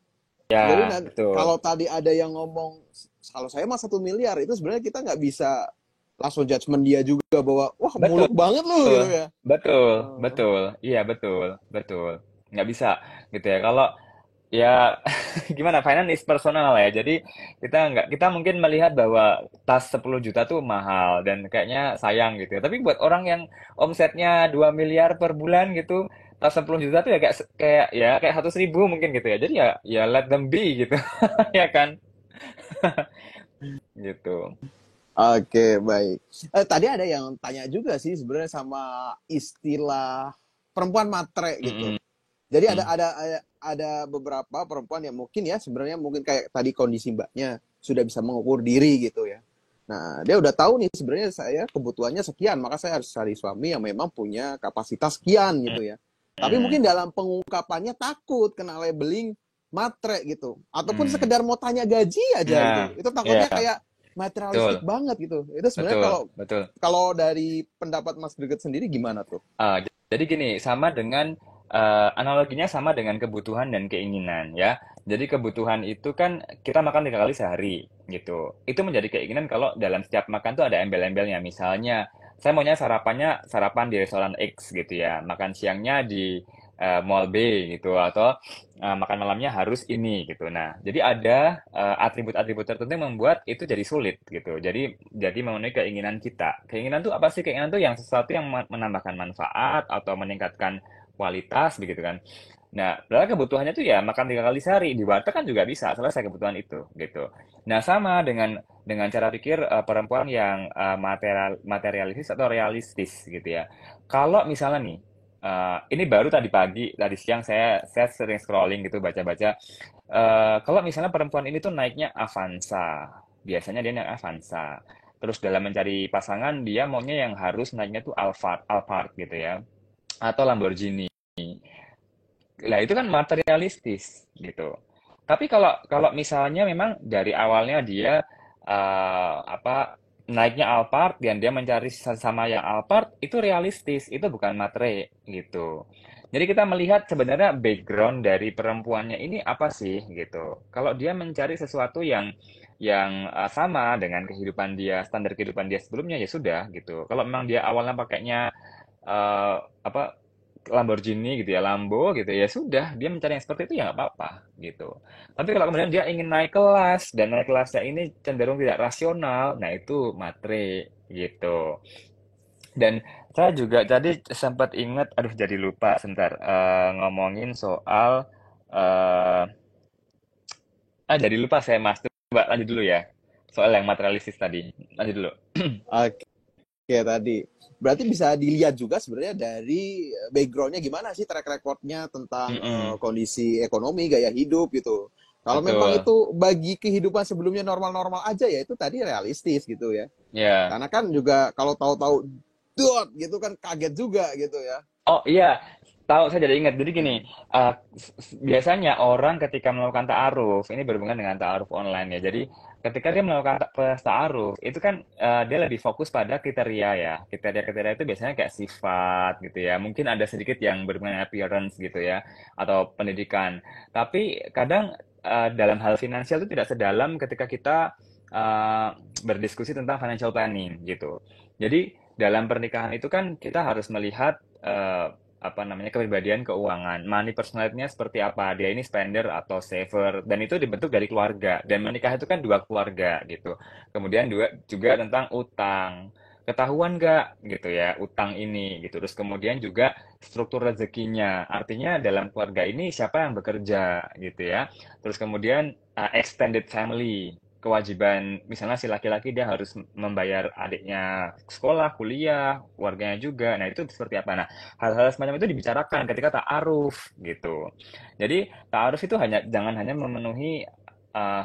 Jadi Ya, betul. kalau tadi ada yang ngomong, kalau saya mah 1 miliar, itu sebenarnya kita nggak bisa langsung judgement dia juga bahwa, wah Betul, muluk banget lu gitu ya. betul, Eh, betul. Iya, betul, betul. Nggak bisa gitu ya. Kalau ya gimana, finance is personal ya. Jadi kita mungkin melihat bahwa tas 10 juta tuh mahal dan kayaknya sayang gitu ya. Tapi buat orang yang omsetnya 2 miliar per bulan gitu, tas 10 juta tuh ya kayak 100 ribu mungkin gitu ya. Jadi ya let them be gitu. Ya kan? Gitu. Oke, baik. Tadi ada yang tanya juga sih sebenarnya sama istilah perempuan matre gitu. Mm-mm. Jadi ada beberapa perempuan yang mungkin ya sebenarnya mungkin kayak tadi kondisi mbaknya sudah bisa mengukur diri gitu ya. Nah, dia udah tahu nih sebenarnya saya kebutuhannya sekian, maka saya harus cari suami yang memang punya kapasitas sekian gitu ya. Tapi mungkin Mm-mm. dalam pengungkapannya takut kena labeling matre gitu. Ataupun Mm. sekedar mau tanya gaji aja gitu. Nah, Itu ya, takutnya kayak materialistik betul, banget gitu. Itu sebenarnya betul, kalau betul. kalau dari pendapat Mas Greget sendiri gimana tuh? Jadi gini, sama dengan analoginya sama dengan kebutuhan dan keinginan ya. Jadi kebutuhan itu kan kita makan 3 kali sehari gitu. Itu menjadi keinginan kalau dalam setiap makan tuh ada embel-embelnya. Misalnya, saya maunya sarapannya sarapan di restoran X gitu ya. Makan siangnya di mall B gitu atau makan malamnya harus ini gitu. Nah, jadi ada atribut-atribut tertentu yang membuat itu jadi sulit gitu. Jadi memenuhi keinginan kita. Keinginan tuh apa sih? Keinginan tuh yang sesuatu yang menambahkan manfaat atau meningkatkan kualitas begitu kan. Nah, padahal kebutuhannya tuh ya makan 3 kali sehari di warteg kan juga bisa selesai kebutuhan itu gitu. Nah, sama dengan cara pikir perempuan yang materialistis atau realistis gitu ya. Kalau misalnya nih ini baru tadi pagi, tadi siang saya sering scrolling gitu baca-baca. Kalau misalnya perempuan ini tuh naiknya Avanza, biasanya dia naik Avanza. Terus dalam mencari pasangan dia maunya yang harus naiknya tuh Alphard, Alphard gitu ya, atau Lamborghini. Lah itu kan materialistis gitu. Tapi kalau kalau misalnya memang dari awalnya dia apa naiknya Alphard dan dia mencari sama yang Alphard itu realistis, itu bukan matre gitu. Jadi kita melihat sebenarnya background dari perempuannya ini apa sih gitu. Kalau dia mencari sesuatu yang sama dengan kehidupan dia, standar kehidupan dia sebelumnya ya sudah gitu. Kalau memang dia awalnya pakainya apa Lamborghini gitu ya, Lambo gitu ya sudah, dia mencari yang seperti itu ya nggak apa-apa gitu. Tapi kalau kemudian dia ingin naik kelas dan naik kelasnya ini cenderung tidak rasional, nah itu matre gitu. Dan saya juga tadi sempat ingat, aduh jadi lupa sebentar, ngomongin soal eh jadi lupa saya Mas. Coba lanjut dulu ya. Soal yang materialistis tadi. Lanjut dulu. Oke, tadi. Berarti bisa dilihat juga sebenarnya dari backgroundnya gimana sih track recordnya tentang Mm-mm. kondisi ekonomi, gaya hidup gitu. Kalau memang Betul. itu bagi kehidupan sebelumnya normal-normal aja ya itu tadi realistis gitu ya. Ya. Karena kan juga kalau tahu-tahu dot gitu kan kaget juga gitu ya. Oh iya, tahu saya jadi ingat. Jadi gini, Hmm. biasanya orang ketika melakukan ta'aruf, ini berhubungan dengan ta'aruf online ya. Jadi ketika dia melakukan ta'aruf, itu kan dia lebih fokus pada kriteria ya. Kriteria-kriteria itu biasanya kayak sifat gitu ya. Mungkin ada sedikit yang berhubungan dengan appearance gitu ya, atau pendidikan. Tapi kadang dalam hal finansial itu tidak sedalam ketika kita eh, berdiskusi tentang financial planning gitu. Jadi dalam pernikahan itu kan kita harus melihat apa namanya kepribadian keuangan, money personality-nya seperti apa, dia ini spender atau saver, dan itu dibentuk dari keluarga. Dan menikah itu kan dua keluarga gitu. Kemudian juga tentang utang, ketahuan nggak gitu ya utang ini gitu. Terus kemudian juga struktur rezekinya, artinya dalam keluarga ini siapa yang bekerja gitu ya. Terus kemudian extended family, kewajiban misalnya si laki-laki dia harus membayar adiknya sekolah, kuliah, keluarganya juga. Nah, itu seperti apa? Nah, hal-hal semacam itu dibicarakan ketika ta'aruf gitu. Jadi, ta'aruf itu jangan hanya memenuhi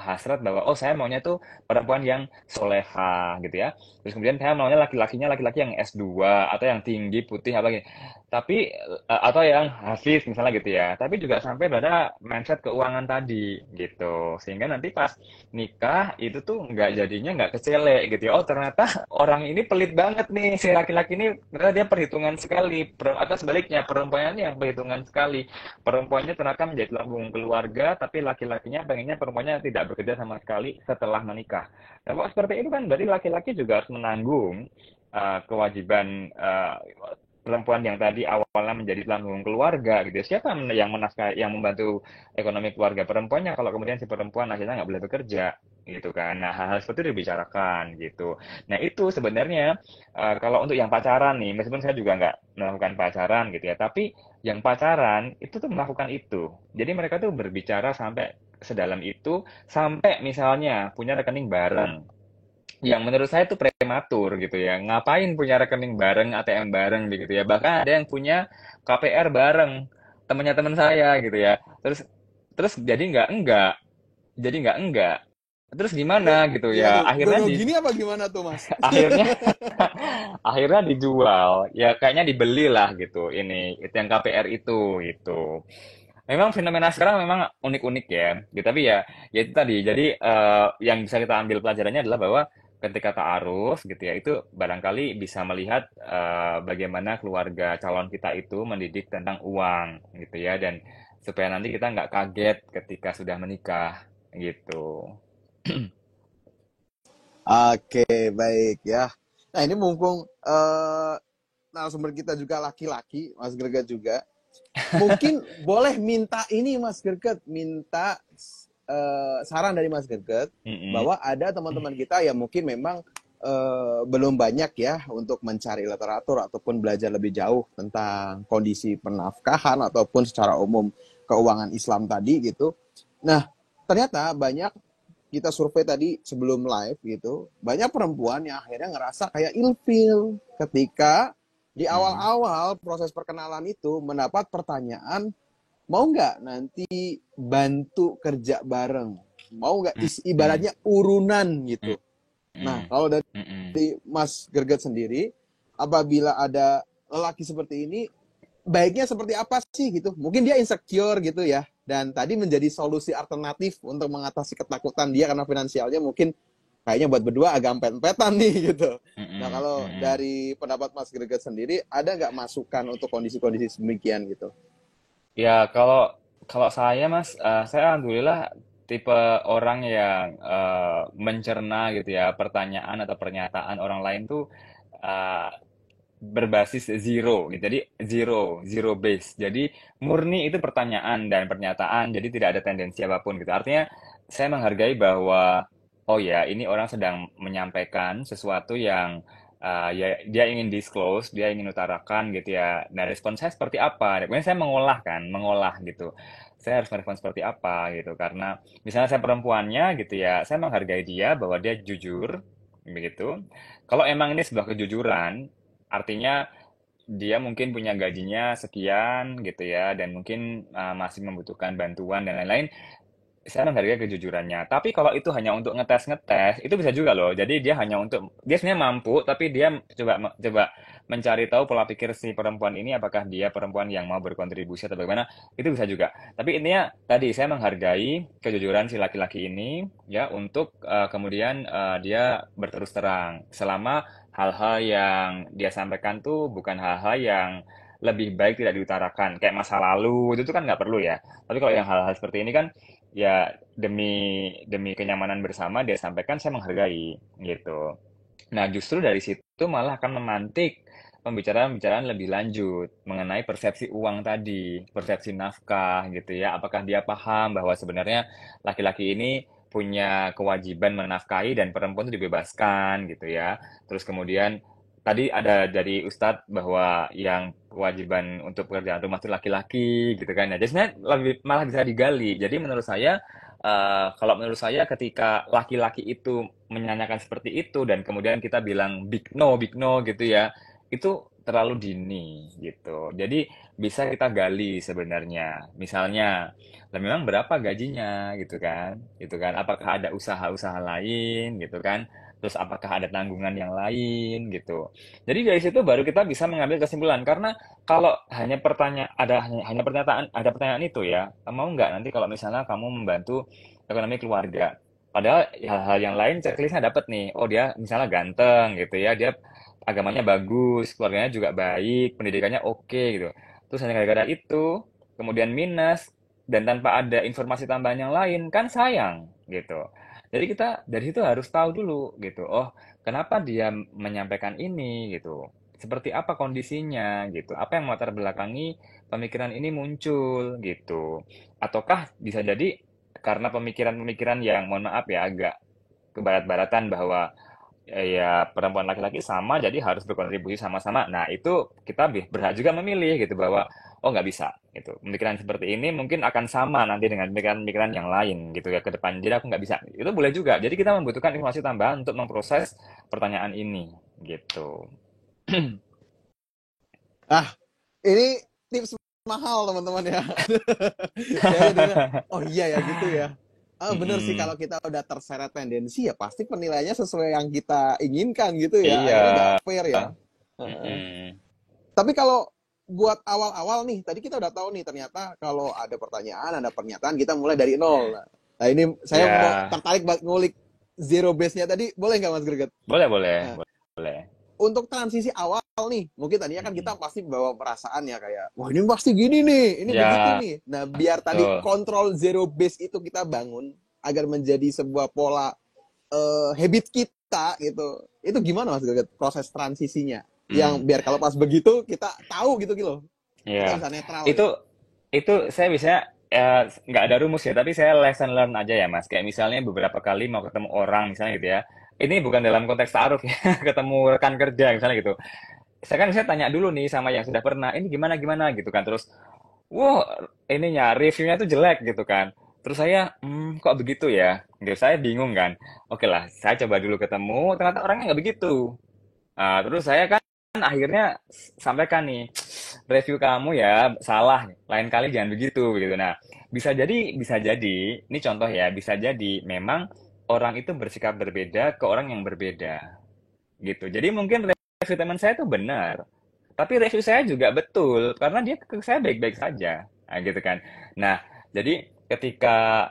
hasrat bahwa oh saya maunya tuh perempuan yang soleha gitu ya. Terus kemudian saya maunya laki-laki yang S2 atau yang tinggi, putih apa gitu. Tapi atau yang hafiz misalnya gitu ya. Tapi juga sampai pada mindset keuangan tadi gitu. Sehingga nanti pas nikah itu tuh nggak kecele gitu ya. Oh ternyata orang ini pelit banget nih si laki-laki ini ternyata dia perhitungan sekali. Atau sebaliknya perempuannya ini yang perhitungan sekali. Perempuannya ternyata menjadi lambung keluarga, tapi laki-lakinya pengennya perempuannya tidak bekerja sama sekali setelah menikah. Nah, kalau seperti itu kan berarti laki-laki juga harus menanggung kewajiban perempuan yang tadi awalnya menjadi lambung keluarga gitu. Siapa yang yang membantu ekonomi keluarga perempuannya kalau kemudian si perempuan akhirnya nggak boleh bekerja gitu kan. Nah, hal-hal seperti itu dibicarakan gitu. Nah, itu sebenarnya kalau untuk yang pacaran nih, meskipun saya juga nggak melakukan pacaran gitu ya, tapi yang pacaran itu tuh melakukan itu. Jadi mereka tuh berbicara sampai sedalam itu, sampai misalnya punya rekening bareng yang menurut saya itu prematur gitu ya. Ngapain punya rekening bareng, ATM bareng gitu ya. Bahkan ada yang punya KPR bareng, temennya teman saya gitu ya. Terus terus jadi nggak enggak. Terus Itu gimana gitu gimana ya? tuh? Gono gini apa gimana tuh, Mas? Akhirnya akhirnya dijual. Ya kayaknya dibeli lah gitu. Ini itu yang KPR itu gitu. Memang fenomena sekarang memang unik-unik ya, gitu. Tapi ya itu tadi. Jadi yang bisa kita ambil pelajarannya adalah bahwa ketika ta'aruf gitu ya, itu barangkali bisa melihat bagaimana keluarga calon kita itu mendidik tentang uang gitu ya, dan supaya nanti kita nggak kaget ketika sudah menikah gitu. Oke, baik ya. Nah, ini mumpung narasumber kita juga laki-laki, Mas Greget juga. Mungkin boleh minta ini Mas Greget, minta saran dari Mas Greget Mm-mm. bahwa ada teman-teman kita yang mungkin memang belum banyak ya untuk mencari literatur ataupun belajar lebih jauh tentang kondisi penafkahan ataupun secara umum keuangan Islam tadi gitu. Nah, ternyata banyak kita survei tadi sebelum live gitu, banyak perempuan yang akhirnya ngerasa kayak ilfil ketika di Mm. awal-awal proses perkenalan itu mendapat pertanyaan, mau nggak nanti bantu kerja bareng, mau nggak Mm-mm. ibaratnya urunan gitu. Nah, Mm-mm. kalau dari Mm-mm. Mas Gerget sendiri, apabila ada lelaki seperti ini, baiknya seperti apa sih gitu? Mungkin dia insecure gitu ya, dan tadi menjadi solusi alternatif untuk mengatasi ketakutan dia karena finansialnya mungkin kayaknya buat berdua agak empet-empetan nih gitu. Nah, Mm-mm. kalau Mm-mm. dari pendapat Mas Greget sendiri, ada nggak masukan untuk kondisi-kondisi demikian gitu? Ya, kalau kalau saya Mas, saya alhamdulillah tipe orang yang mencerna gitu ya pertanyaan atau pernyataan orang lain tuh eh, berbasis zero gitu. Jadi zero base. Jadi murni itu pertanyaan dan pernyataan. Jadi tidak ada tendensi apapun gitu. Artinya saya menghargai bahwa oh ya ini orang sedang menyampaikan sesuatu yang ya dia ingin disclose, dia ingin utarakan gitu ya. Nah respon saya seperti apa? Kemudian saya mengolah gitu. Saya harus merespon seperti apa gitu. Karena misalnya saya perempuannya gitu ya, saya menghargai dia bahwa dia jujur begitu. Kalau emang ini sebuah kejujuran, artinya dia mungkin punya gajinya sekian gitu ya, dan mungkin masih membutuhkan bantuan dan lain-lain. Saya menghargai kejujurannya. Tapi kalau itu hanya untuk ngetes-ngetes, itu bisa juga loh. Jadi dia sebenarnya mampu, tapi dia coba mencari tahu pola pikir si perempuan ini, apakah dia perempuan yang mau berkontribusi atau bagaimana, itu bisa juga. Tapi intinya tadi saya menghargai kejujuran si laki-laki ini, ya, untuk kemudian dia berterus terang. Selama hal-hal yang dia sampaikan tuh bukan hal-hal yang lebih baik tidak diutarakan, kayak masa lalu, itu tuh kan nggak perlu ya. Tapi kalau yang hal-hal seperti ini kan ya demi demi kenyamanan bersama dia sampaikan, saya menghargai gitu. Nah, justru dari situ malah akan memantik pembicaraan-pembicaraan lebih lanjut mengenai persepsi uang tadi, persepsi nafkah gitu ya. Apakah dia paham bahwa sebenarnya laki-laki ini punya kewajiban menafkahi dan perempuan itu dibebaskan gitu ya. Terus kemudian tadi ada dari Ustadz bahwa yang kewajiban untuk pekerjaan rumah itu laki-laki gitu kan. Ya, jadi sebenarnya lebih malah bisa digali. Jadi menurut saya kalau menurut saya ketika laki-laki itu menyanyikan seperti itu dan kemudian kita bilang big no gitu ya, itu terlalu dini gitu. Jadi bisa kita gali sebenarnya. Misalnya, lah memang berapa gajinya gitu kan? Gitu kan? Apakah ada usaha-usaha lain gitu kan? Terus apakah ada tanggungan yang lain gitu. Jadi dari situ baru kita bisa mengambil kesimpulan karena kalau hanya hanya pernyataan ada pertanyaan itu ya, mau nggak nanti kalau misalnya kamu membantu ekonomi keluarga. Padahal hal-hal yang lain checklistnya dapat nih. Oh dia misalnya ganteng gitu ya, dia agamanya bagus, keluarganya juga baik, pendidikannya oke gitu. Terus hanya gara-gara itu, kemudian minus, dan tanpa ada informasi tambahan yang lain, kan sayang gitu. Jadi kita dari situ harus tahu dulu gitu. Oh, kenapa dia menyampaikan ini gitu. Seperti apa kondisinya gitu. Apa yang melatar belakangi pemikiran ini muncul gitu. Ataukah bisa jadi karena pemikiran-pemikiran yang mohon maaf ya agak kebarat-baratan bahwa ya perempuan laki-laki sama jadi harus berkontribusi sama-sama. Nah, itu kita berhak juga memilih gitu bahwa oh nggak bisa gitu. Pemikiran seperti ini mungkin akan sama nanti dengan pemikiran-pemikiran yang lain gitu ya ke depan. Jadi aku nggak bisa. Itu boleh juga. Jadi kita membutuhkan informasi tambahan untuk memproses pertanyaan ini gitu. Ah, ini tips mahal teman-teman ya. Saya dengar, oh iya ya gitu ya. Ah, bener sih Mm-mm. kalau kita udah terseret tendensi ya pasti penilaiannya sesuai yang kita inginkan gitu ya. Iya. Akhirnya nggak fair ya. Heeh. Mm-mm. Tapi kalau buat awal-awal nih, tadi kita udah tahu nih ternyata kalau ada pertanyaan, ada pernyataan kita mulai dari nol. Nah ini saya mau Ya, tertarik buat ngulik zero base-nya tadi, boleh nggak Mas Greget? boleh boleh Nah, boleh. untuk transisi awal nih, mungkin tadinya kan Mm-mm. kita pasti bawa perasaan ya kayak, wah ini pasti gini nih, ini begitu Ya, nih. Nah biar tadi betul. kontrol zero base itu kita bangun agar menjadi sebuah pola habit kita gitu. Itu gimana Mas Greget proses transisinya? Yang Hmm. biar kalau pas begitu kita tahu gitu gitu loh. Kita Ya, bisa netral itu gitu. itu saya bisa nggak ada rumus ya, tapi saya lesson learn aja ya Mas. Kayak misalnya beberapa kali mau ketemu orang misalnya gitu ya. Ini bukan dalam konteks ta'aruf ya, ketemu rekan kerja misalnya gitu. Saya tanya dulu nih sama yang sudah pernah, ini gimana gimana gitu kan. Terus, wow, ininya reviewnya tuh jelek gitu kan. Terus saya, kok begitu ya? Gitu, saya bingung kan. Oke lah, saya coba dulu ketemu, ternyata orangnya nggak begitu. Terus saya kan akhirnya sampaikan nih, review kamu ya salah, lain kali jangan begitu begitu. Nah, bisa jadi, ini contoh ya, bisa jadi memang orang itu bersikap berbeda ke orang yang berbeda gitu. Jadi mungkin review teman saya itu benar, tapi review saya juga betul karena dia ke saya baik-baik saja, nah, gitu kan. Nah, jadi ketika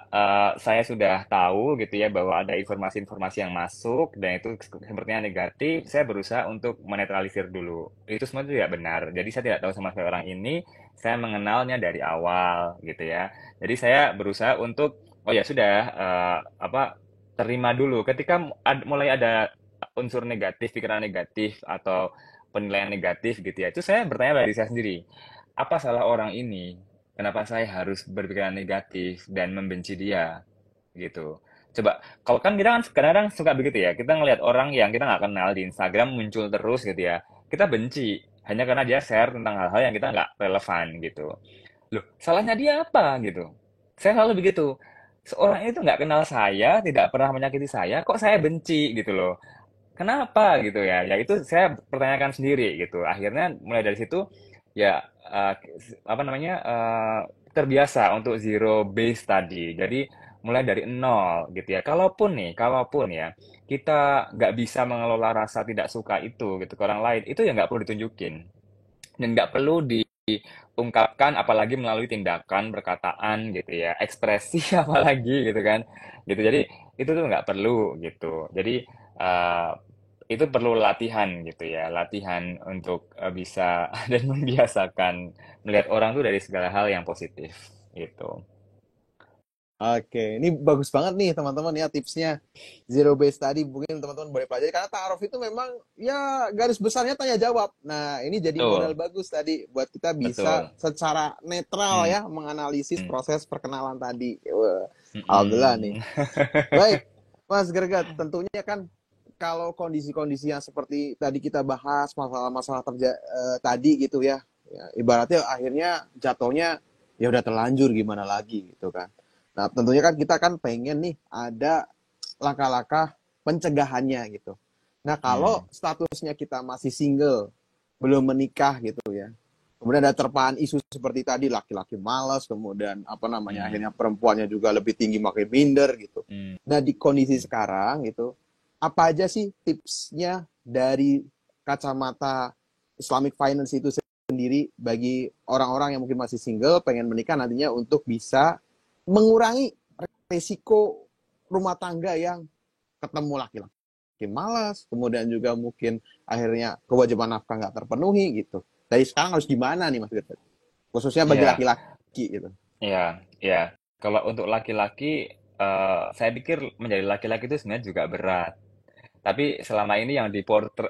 saya sudah tahu gitu ya bahwa ada informasi-informasi yang masuk dan itu sepertinya negatif, saya berusaha untuk menetralisir dulu. Itu semua tidak benar. Jadi saya tidak tahu sama sekali orang ini, saya mengenalnya dari awal gitu ya. Jadi saya berusaha untuk oh ya sudah apa terima dulu. Ketika mulai ada unsur negatif, pikiran negatif atau penilaian negatif gitu ya. Itu saya bertanya pada diri saya sendiri, apa salah orang ini? Kenapa saya harus berpikiran negatif dan membenci dia gitu? Coba, kalau kan kita kan kadang-kadang suka begitu ya, kita ngelihat orang yang kita nggak kenal di Instagram muncul terus gitu ya, kita benci hanya karena dia share tentang hal-hal yang kita nggak relevan gitu. Loh, salahnya dia apa gitu? Saya selalu begitu. Seorang itu nggak kenal saya, tidak pernah menyakiti saya, kok saya benci gitu loh. Kenapa gitu ya? Ya itu saya pertanyakan sendiri gitu. Akhirnya mulai dari situ ya apa namanya terbiasa untuk zero base tadi. Jadi mulai dari nol gitu ya. Kalaupun ya kita nggak bisa mengelola rasa tidak suka itu gitu ke orang lain, itu ya nggak perlu ditunjukin dan nggak perlu diungkapkan apalagi melalui tindakan, perkataan gitu ya, ekspresi apalagi gitu kan. Gitu. Jadi itu tuh nggak perlu gitu. Jadi eh, itu perlu latihan gitu ya, latihan untuk bisa dan membiasakan melihat orang tuh dari segala hal yang positif gitu. Oke, ini bagus banget nih teman-teman ya tipsnya. Zero base tadi mungkin teman-teman boleh pelajari karena ta'aruf itu memang ya garis besarnya tanya jawab. Nah, ini jadi modal Betul, bagus tadi buat kita bisa betul. secara netral Hmm, ya menganalisis hmm, proses perkenalan tadi. Wah, alhamdulillah nih. hmm. Baik, Mas Gergat, tentunya kan kalau kondisi-kondisi yang seperti tadi kita bahas masalah-masalah tadi gitu ya, ya, ibaratnya akhirnya jatuhnya ya udah terlanjur gimana lagi gitu kan. Nah, tentunya kan kita kan pengen nih ada langkah-langkah pencegahannya gitu. Nah, kalau Hmm, statusnya kita masih single, belum menikah gitu ya. Kemudian ada terpaan isu seperti tadi laki-laki malas, kemudian apa namanya hmm, akhirnya perempuannya juga lebih tinggi makin minder gitu. hmm, Nah, di kondisi hmm. sekarang gitu, apa aja sih tipsnya dari kacamata Islamic Finance itu sendiri bagi orang-orang yang mungkin masih single, pengen menikah nantinya untuk bisa mengurangi resiko rumah tangga yang ketemu laki-laki malas, kemudian juga mungkin akhirnya kewajiban nafkah nggak terpenuhi gitu. Dari sekarang harus gimana nih Mas Firdaus? Khususnya bagi Iya, laki-laki gitu. iya, iya. Kalau untuk laki-laki, saya pikir menjadi laki-laki itu sebenarnya juga berat. Tapi selama ini yang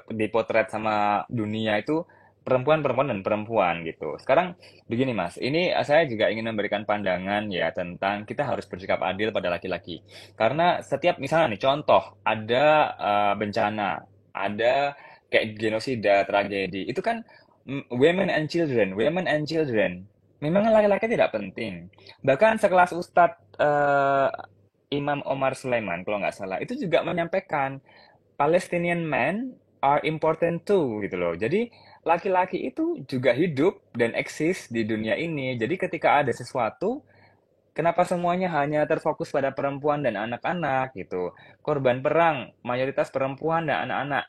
dipotret sama dunia itu perempuan-perempuan dan perempuan gitu. Sekarang begini Mas, ini saya juga ingin memberikan pandangan ya tentang kita harus bersikap adil pada laki-laki. Karena setiap misalnya nih contoh ada bencana, ada kayak genosida, tragedi, itu kan women and children. Memang laki-laki tidak penting. Bahkan sekelas Ustadz Imam Omar Sulaiman kalau nggak salah itu juga menyampaikan Palestinian men are important too gitu loh. Jadi laki-laki itu juga hidup dan eksis di dunia ini. Jadi ketika ada sesuatu, kenapa semuanya hanya terfokus pada perempuan dan anak-anak gitu? Korban perang mayoritas perempuan dan anak-anak.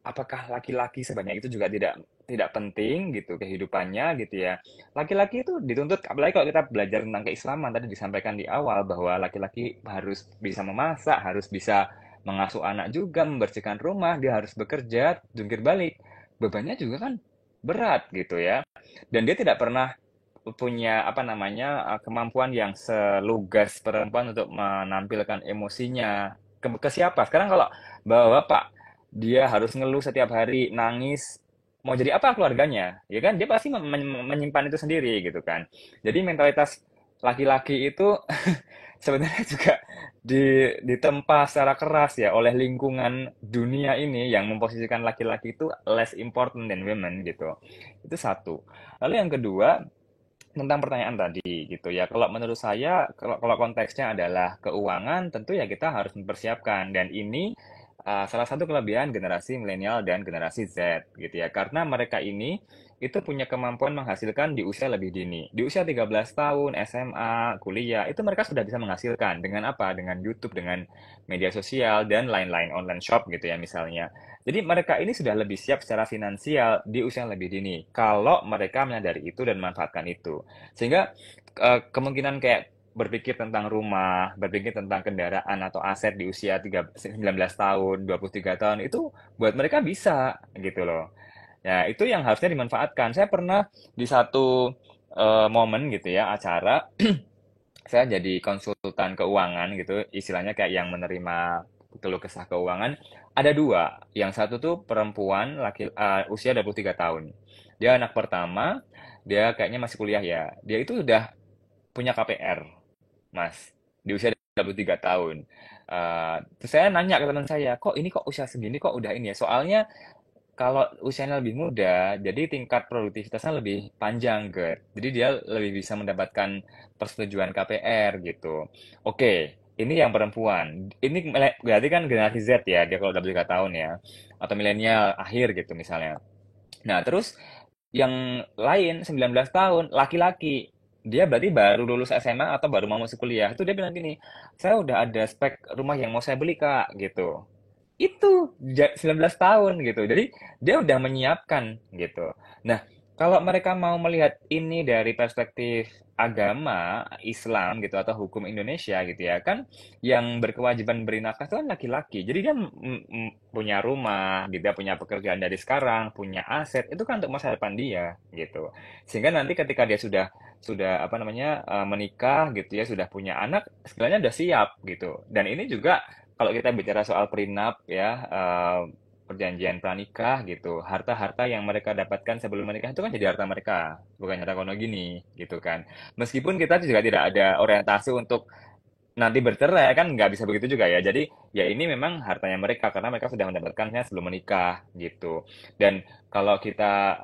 Apakah laki-laki sebanyak itu juga tidak penting gitu kehidupannya gitu ya? Laki-laki itu dituntut, apalagi kalau kita belajar tentang keislaman tadi disampaikan di awal bahwa laki-laki harus bisa memasak, harus bisa mengasuh anak juga, membersihkan rumah, dia harus bekerja, jungkir balik. Bebannya juga kan berat gitu ya. Dan dia tidak pernah punya apa namanya kemampuan yang selugas perempuan untuk menampilkan emosinya ke siapa. Sekarang kalau bapak dia harus ngeluh setiap hari, nangis, mau jadi apa keluarganya? Ya kan dia pasti menyimpan itu sendiri gitu kan. Jadi mentalitas laki-laki itu sebenarnya juga ditempa secara keras ya oleh lingkungan dunia ini yang memposisikan laki-laki itu less important than women gitu. Itu satu. Lalu yang kedua, tentang pertanyaan tadi gitu ya. Kalau menurut saya, kalau konteksnya adalah keuangan, tentu ya kita harus mempersiapkan. Dan ini salah satu kelebihan generasi milenial dan generasi Z gitu ya. Karena mereka ini itu punya kemampuan menghasilkan di usia lebih dini. Di usia 13 tahun, SMA, kuliah, itu mereka sudah bisa menghasilkan. Dengan apa? Dengan YouTube, dengan media sosial, dan lain-lain, online shop gitu ya misalnya. Jadi mereka ini sudah lebih siap secara finansial di usia yang lebih dini. Kalau mereka menyadari itu dan memanfaatkan itu. Sehingga kemungkinan kayak berpikir tentang rumah, berpikir tentang kendaraan atau aset di usia 19 tahun, 23 tahun itu buat mereka bisa gitu loh. Ya, itu yang harusnya dimanfaatkan. Saya pernah di satu momen gitu ya, acara saya jadi konsultan keuangan gitu, istilahnya kayak yang menerima keluh kesah keuangan. Ada dua, yang satu tuh perempuan usia 23 tahun. Dia anak pertama, dia kayaknya masih kuliah ya. Dia itu udah punya KPR, Mas, di usia 23 tahun. Terus saya nanya ke teman saya, kok ini kok usia segini kok udah ini ya? Soalnya kalau usianya lebih muda, jadi tingkat produktivitasnya lebih panjang, Gert. Jadi dia lebih bisa mendapatkan persetujuan KPR gitu. Oke, ini yang perempuan. Ini berarti kan generasi Z ya, dia kalau udah 3 tahun ya. Atau milenial akhir gitu misalnya. Nah, terus yang lain 19 tahun, laki-laki. Dia berarti baru lulus SMA atau baru mau masuk kuliah. Itu dia bilang gini, saya udah ada spek rumah yang mau saya beli, Kak, gitu. Itu 19 tahun gitu. Jadi dia udah menyiapkan gitu. Nah, kalau mereka mau melihat ini dari perspektif agama Islam gitu atau hukum Indonesia gitu ya kan yang berkewajiban beri nafkah itu kan laki-laki jadi dia punya rumah gitu ya punya pekerjaan dari sekarang punya aset itu kan untuk masa depan dia gitu sehingga nanti ketika dia sudah apa namanya menikah gitu ya sudah punya anak sebenarnya udah siap gitu dan ini juga kalau kita bicara soal prenup ya perjanjian pranikah gitu. Harta-harta yang mereka dapatkan sebelum menikah itu kan jadi harta mereka, bukan harta kono gini gitu kan. Meskipun kita juga tidak ada orientasi untuk nanti bercerai kan nggak bisa begitu juga ya. Jadi ya ini memang hartanya mereka karena mereka sudah mendapatkannya sebelum menikah gitu. Dan kalau kita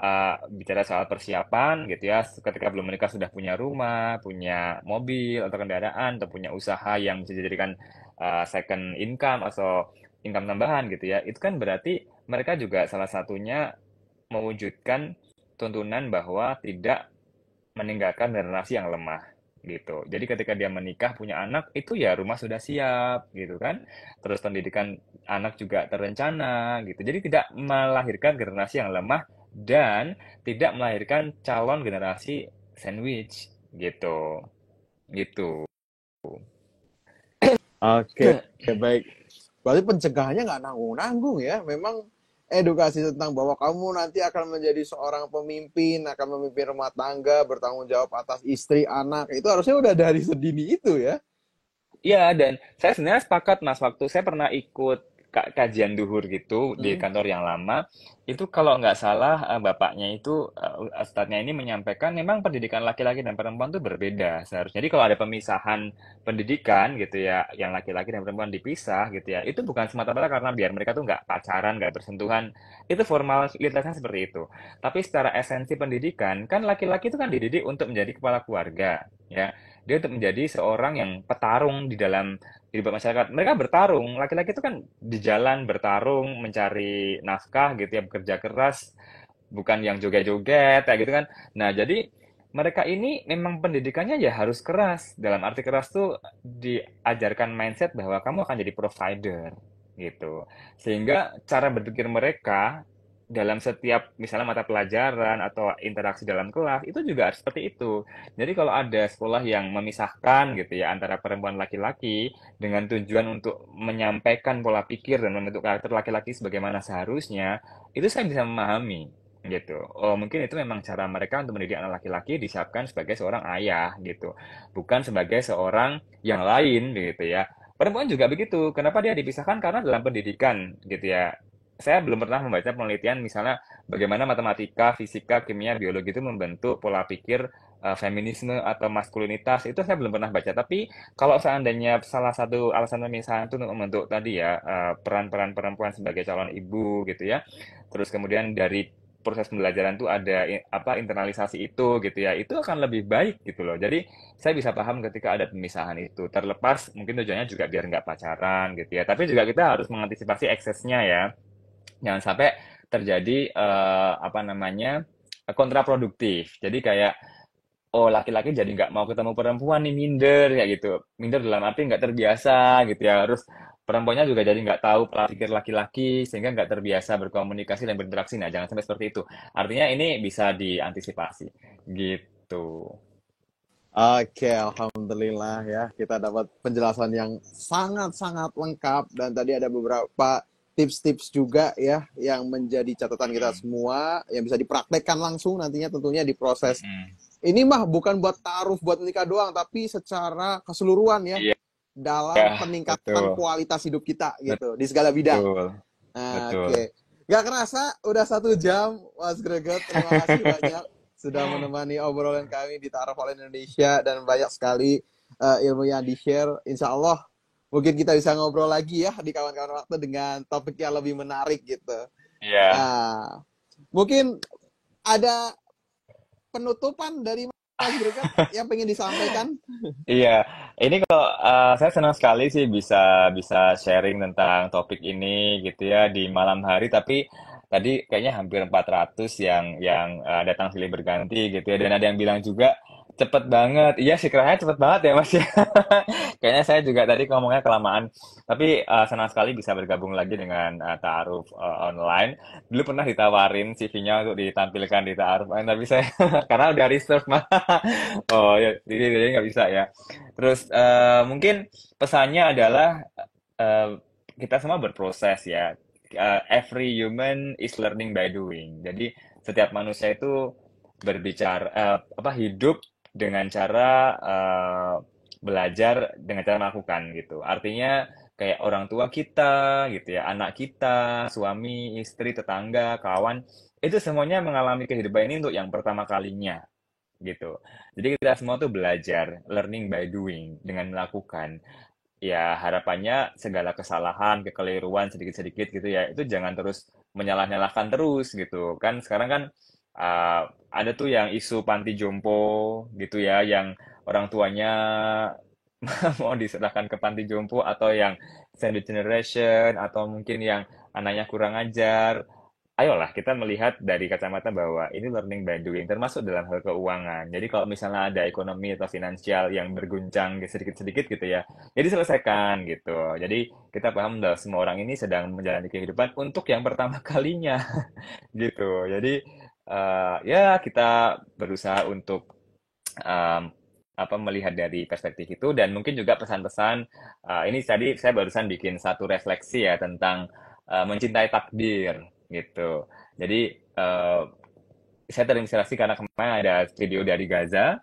bicara soal persiapan gitu ya, ketika belum menikah sudah punya rumah, punya mobil atau kendaraan atau punya usaha yang bisa dijadikan second income atau income tambahan gitu ya, itu kan berarti mereka juga salah satunya mewujudkan tuntunan bahwa tidak meninggalkan generasi yang lemah gitu. Jadi ketika dia menikah punya anak itu ya rumah sudah siap gitu kan. Terus pendidikan anak juga terencana gitu. Jadi tidak melahirkan generasi yang lemah dan tidak melahirkan calon generasi sandwich gitu. Gitu. Oke, baik. Berarti pencegahannya nggak nanggung-nanggung ya. Memang edukasi tentang bahwa kamu nanti akan menjadi seorang pemimpin, akan memimpin rumah tangga, bertanggung jawab atas istri, anak. Itu harusnya udah dari sedini itu ya. Iya, dan saya sebenarnya sepakat Mas, waktu saya pernah ikut kajian duhur gitu di Hmm. kantor yang lama, itu kalau nggak salah bapaknya itu, ustadznya ini menyampaikan memang pendidikan laki-laki dan perempuan itu berbeda seharusnya. Jadi kalau ada pemisahan pendidikan gitu ya, yang laki-laki dan perempuan dipisah gitu ya, itu bukan semata-mata karena biar mereka tuh nggak pacaran, nggak bersentuhan, itu formalitasnya seperti itu. Tapi secara esensi pendidikan, kan laki-laki itu kan dididik untuk menjadi kepala keluarga, ya dia untuk menjadi seorang yang petarung di dalam kehidupan masyarakat. Mereka bertarung, laki-laki itu kan di jalan bertarung, mencari nafkah gitu ya, bekerja keras, bukan yang joget-joget kayak gitu kan. Nah, jadi mereka ini memang pendidikannya ya harus keras. Dalam arti keras tuh diajarkan mindset bahwa kamu akan jadi provider gitu. Sehingga cara berpikir mereka dalam setiap misalnya mata pelajaran atau interaksi dalam kelas itu juga harus seperti itu. Jadi kalau ada sekolah yang memisahkan gitu ya antara perempuan laki-laki dengan tujuan untuk menyampaikan pola pikir dan membentuk karakter laki-laki sebagaimana seharusnya, itu saya bisa memahami gitu. Oh, mungkin itu memang cara mereka untuk mendidik anak laki-laki disiapkan sebagai seorang ayah gitu, bukan sebagai seorang yang lain gitu ya. Perempuan juga begitu. Kenapa dia dipisahkan? Karena dalam pendidikan gitu ya. Saya belum pernah membaca penelitian misalnya bagaimana matematika, fisika, kimia, biologi itu membentuk pola pikir feminisme atau maskulinitas itu saya belum pernah baca. Tapi kalau seandainya salah satu alasan pemisahan itu untuk membentuk tadi ya peran-peran perempuan sebagai calon ibu gitu ya. Terus kemudian dari proses pembelajaran tuh ada apa internalisasi itu gitu ya. Itu akan lebih baik gitu loh. Jadi saya bisa paham ketika ada pemisahan itu. Terlepas mungkin tujuannya juga biar nggak pacaran gitu ya. Tapi juga kita harus mengantisipasi eksesnya ya. Jangan sampai terjadi apa namanya kontraproduktif. Jadi kayak oh laki-laki jadi nggak mau ketemu perempuan nih minder ya gitu. Minder dalam arti nggak terbiasa gitu ya. Harus perempuannya juga jadi nggak tahu pola pikir laki-laki sehingga nggak terbiasa berkomunikasi dan berinteraksi. Nah jangan sampai seperti itu. Artinya ini bisa diantisipasi gitu. Oke, alhamdulillah ya. Kita dapat penjelasan yang sangat-sangat lengkap dan tadi ada beberapa tips-tips juga ya yang menjadi catatan kita Mm-mm. semua yang bisa dipraktekkan langsung nantinya tentunya di proses. Mm-mm. Ini mah bukan buat taruh buat nikah doang tapi secara keseluruhan ya Iya, dalam peningkatan betul, kualitas hidup kita gitu di segala bidang. betul, Nah, betul. oke. Gak kerasa udah 1 jam, Mas Gregot. Terima kasih banyak sudah menemani obrolan kami di Ta'aruf All Indonesia dan banyak sekali ilmu yang di-share. Insya Allah mungkin kita bisa ngobrol lagi ya di kawan-kawan waktu dengan topik yang lebih menarik gitu. Iya. Nah, mungkin ada penutupan dari Mas Gregot yang pengen disampaikan? Iya, ini kalau saya senang sekali sih bisa bisa sharing tentang topik ini gitu ya di malam hari. Tapi tadi kayaknya hampir 400 yang datang silih berganti gitu ya. Dan ada yang bilang juga Cepet banget. Iya sih, keranya cepet banget ya Mas ya. Kayaknya saya juga tadi ngomongnya kelamaan. Tapi senang sekali bisa bergabung lagi dengan Ta'aruf online. Dulu pernah ditawarin CV-nya untuk ditampilkan di Ta'aruf online, tapi saya karena udah reserve mah. Oh ya, jadi nggak bisa ya. Terus mungkin pesannya adalah eh, kita semua berproses ya. Every human is learning by doing. Jadi setiap manusia itu berbicara apa hidup dengan cara belajar dengan cara melakukan gitu. Artinya kayak orang tua kita gitu ya, anak kita, suami, istri, tetangga, kawan, itu semuanya mengalami kehidupan ini untuk yang pertama kalinya gitu. Jadi kita semua tuh belajar, learning by doing, dengan melakukan. Ya harapannya segala kesalahan, kekeliruan sedikit-sedikit gitu ya, itu jangan terus menyalah-nyalahkan terus gitu. Kan sekarang kan ada tuh yang isu panti jompo gitu ya, yang orang tuanya mau diserahkan ke panti jompo atau yang sandwich generation atau mungkin yang anaknya kurang ajar. Ayolah kita melihat dari kacamata bahwa ini learning by doing, termasuk dalam hal keuangan. Jadi kalau misalnya ada ekonomi atau finansial yang berguncang sedikit-sedikit gitu ya, jadi selesaikan gitu. Jadi kita paham bahwa semua orang ini sedang menjalani kehidupan untuk yang pertama kalinya gitu. Jadi ya kita berusaha untuk em, apa melihat dari perspektif itu dan mungkin juga pesan-pesan ini tadi saya barusan bikin satu refleksi ya tentang mencintai takdir gitu. Jadi saya terinspirasi karena kemarin ada video dari Gaza,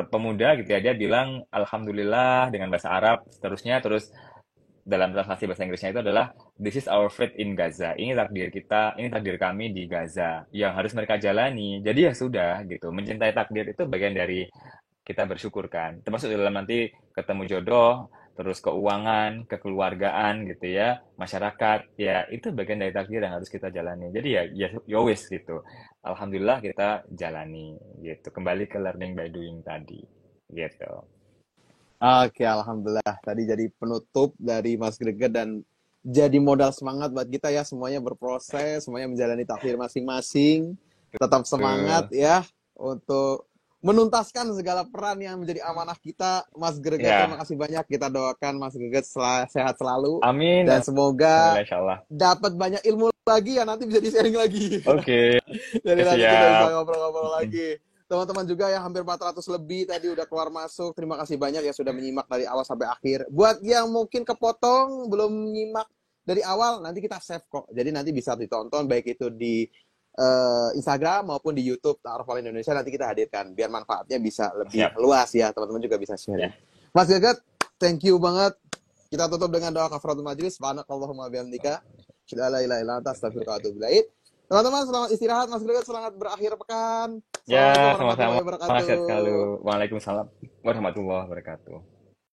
pemuda gitu ya, dia bilang Alhamdulillah dengan bahasa Arab, seterusnya, terus dalam translasi bahasa Inggrisnya itu adalah This is our fate in Gaza. Ini takdir kita, ini takdir kami di Gaza yang harus mereka jalani. Jadi ya sudah gitu. Mencintai takdir itu bagian dari kita bersyukur kan. Termasuk dalam nanti ketemu jodoh, terus keuangan, kekeluargaan gitu ya, masyarakat, ya itu bagian dari takdir yang harus kita jalani. Jadi ya wis gitu. Alhamdulillah kita jalani gitu. Kembali ke learning by doing tadi gitu. Oke, alhamdulillah. Tadi jadi penutup dari Mas Greget dan jadi modal semangat buat kita ya, semuanya berproses, semuanya menjalani takdir masing-masing. Tetap semangat Betul. ya untuk menuntaskan segala peran yang menjadi amanah kita. Mas Greget, terima Ya, kasih banyak. Kita doakan Mas Greget sehat selalu amin. dan semoga Alhamdulillah, insya Allah. dapat banyak ilmu lagi ya, nanti bisa di-sharing lagi. Oke, Jadi nanti kita bisa siap. ngobrol-ngobrol lagi. Teman-teman juga yang hampir 400 lebih tadi udah keluar masuk. Terima kasih banyak yang sudah menyimak dari awal sampai akhir. Buat yang mungkin kepotong, belum menyimak dari awal, nanti kita save kok. Jadi nanti bisa ditonton baik itu di Instagram maupun di YouTube Ta'aruf Online Indonesia, nanti kita hadirkan biar manfaatnya bisa lebih Siap. luas ya. Teman-teman juga bisa sharing. Ya. Mas Gagat, thank you banget. Kita tutup dengan doa kafaratul majlis. Subhanakallahumma bihamdika. Asyhadu an la ilaha illa anta astaghfiruka wa atubu ilaik. Teman-teman, selamat istirahat. Mas Greget, selamat berakhir pekan. Ya, Assalamualaikum sama-sama. warahmatullahi Sehat selalu. wabarakatuh. Waalaikumsalam warahmatullahi wabarakatuh.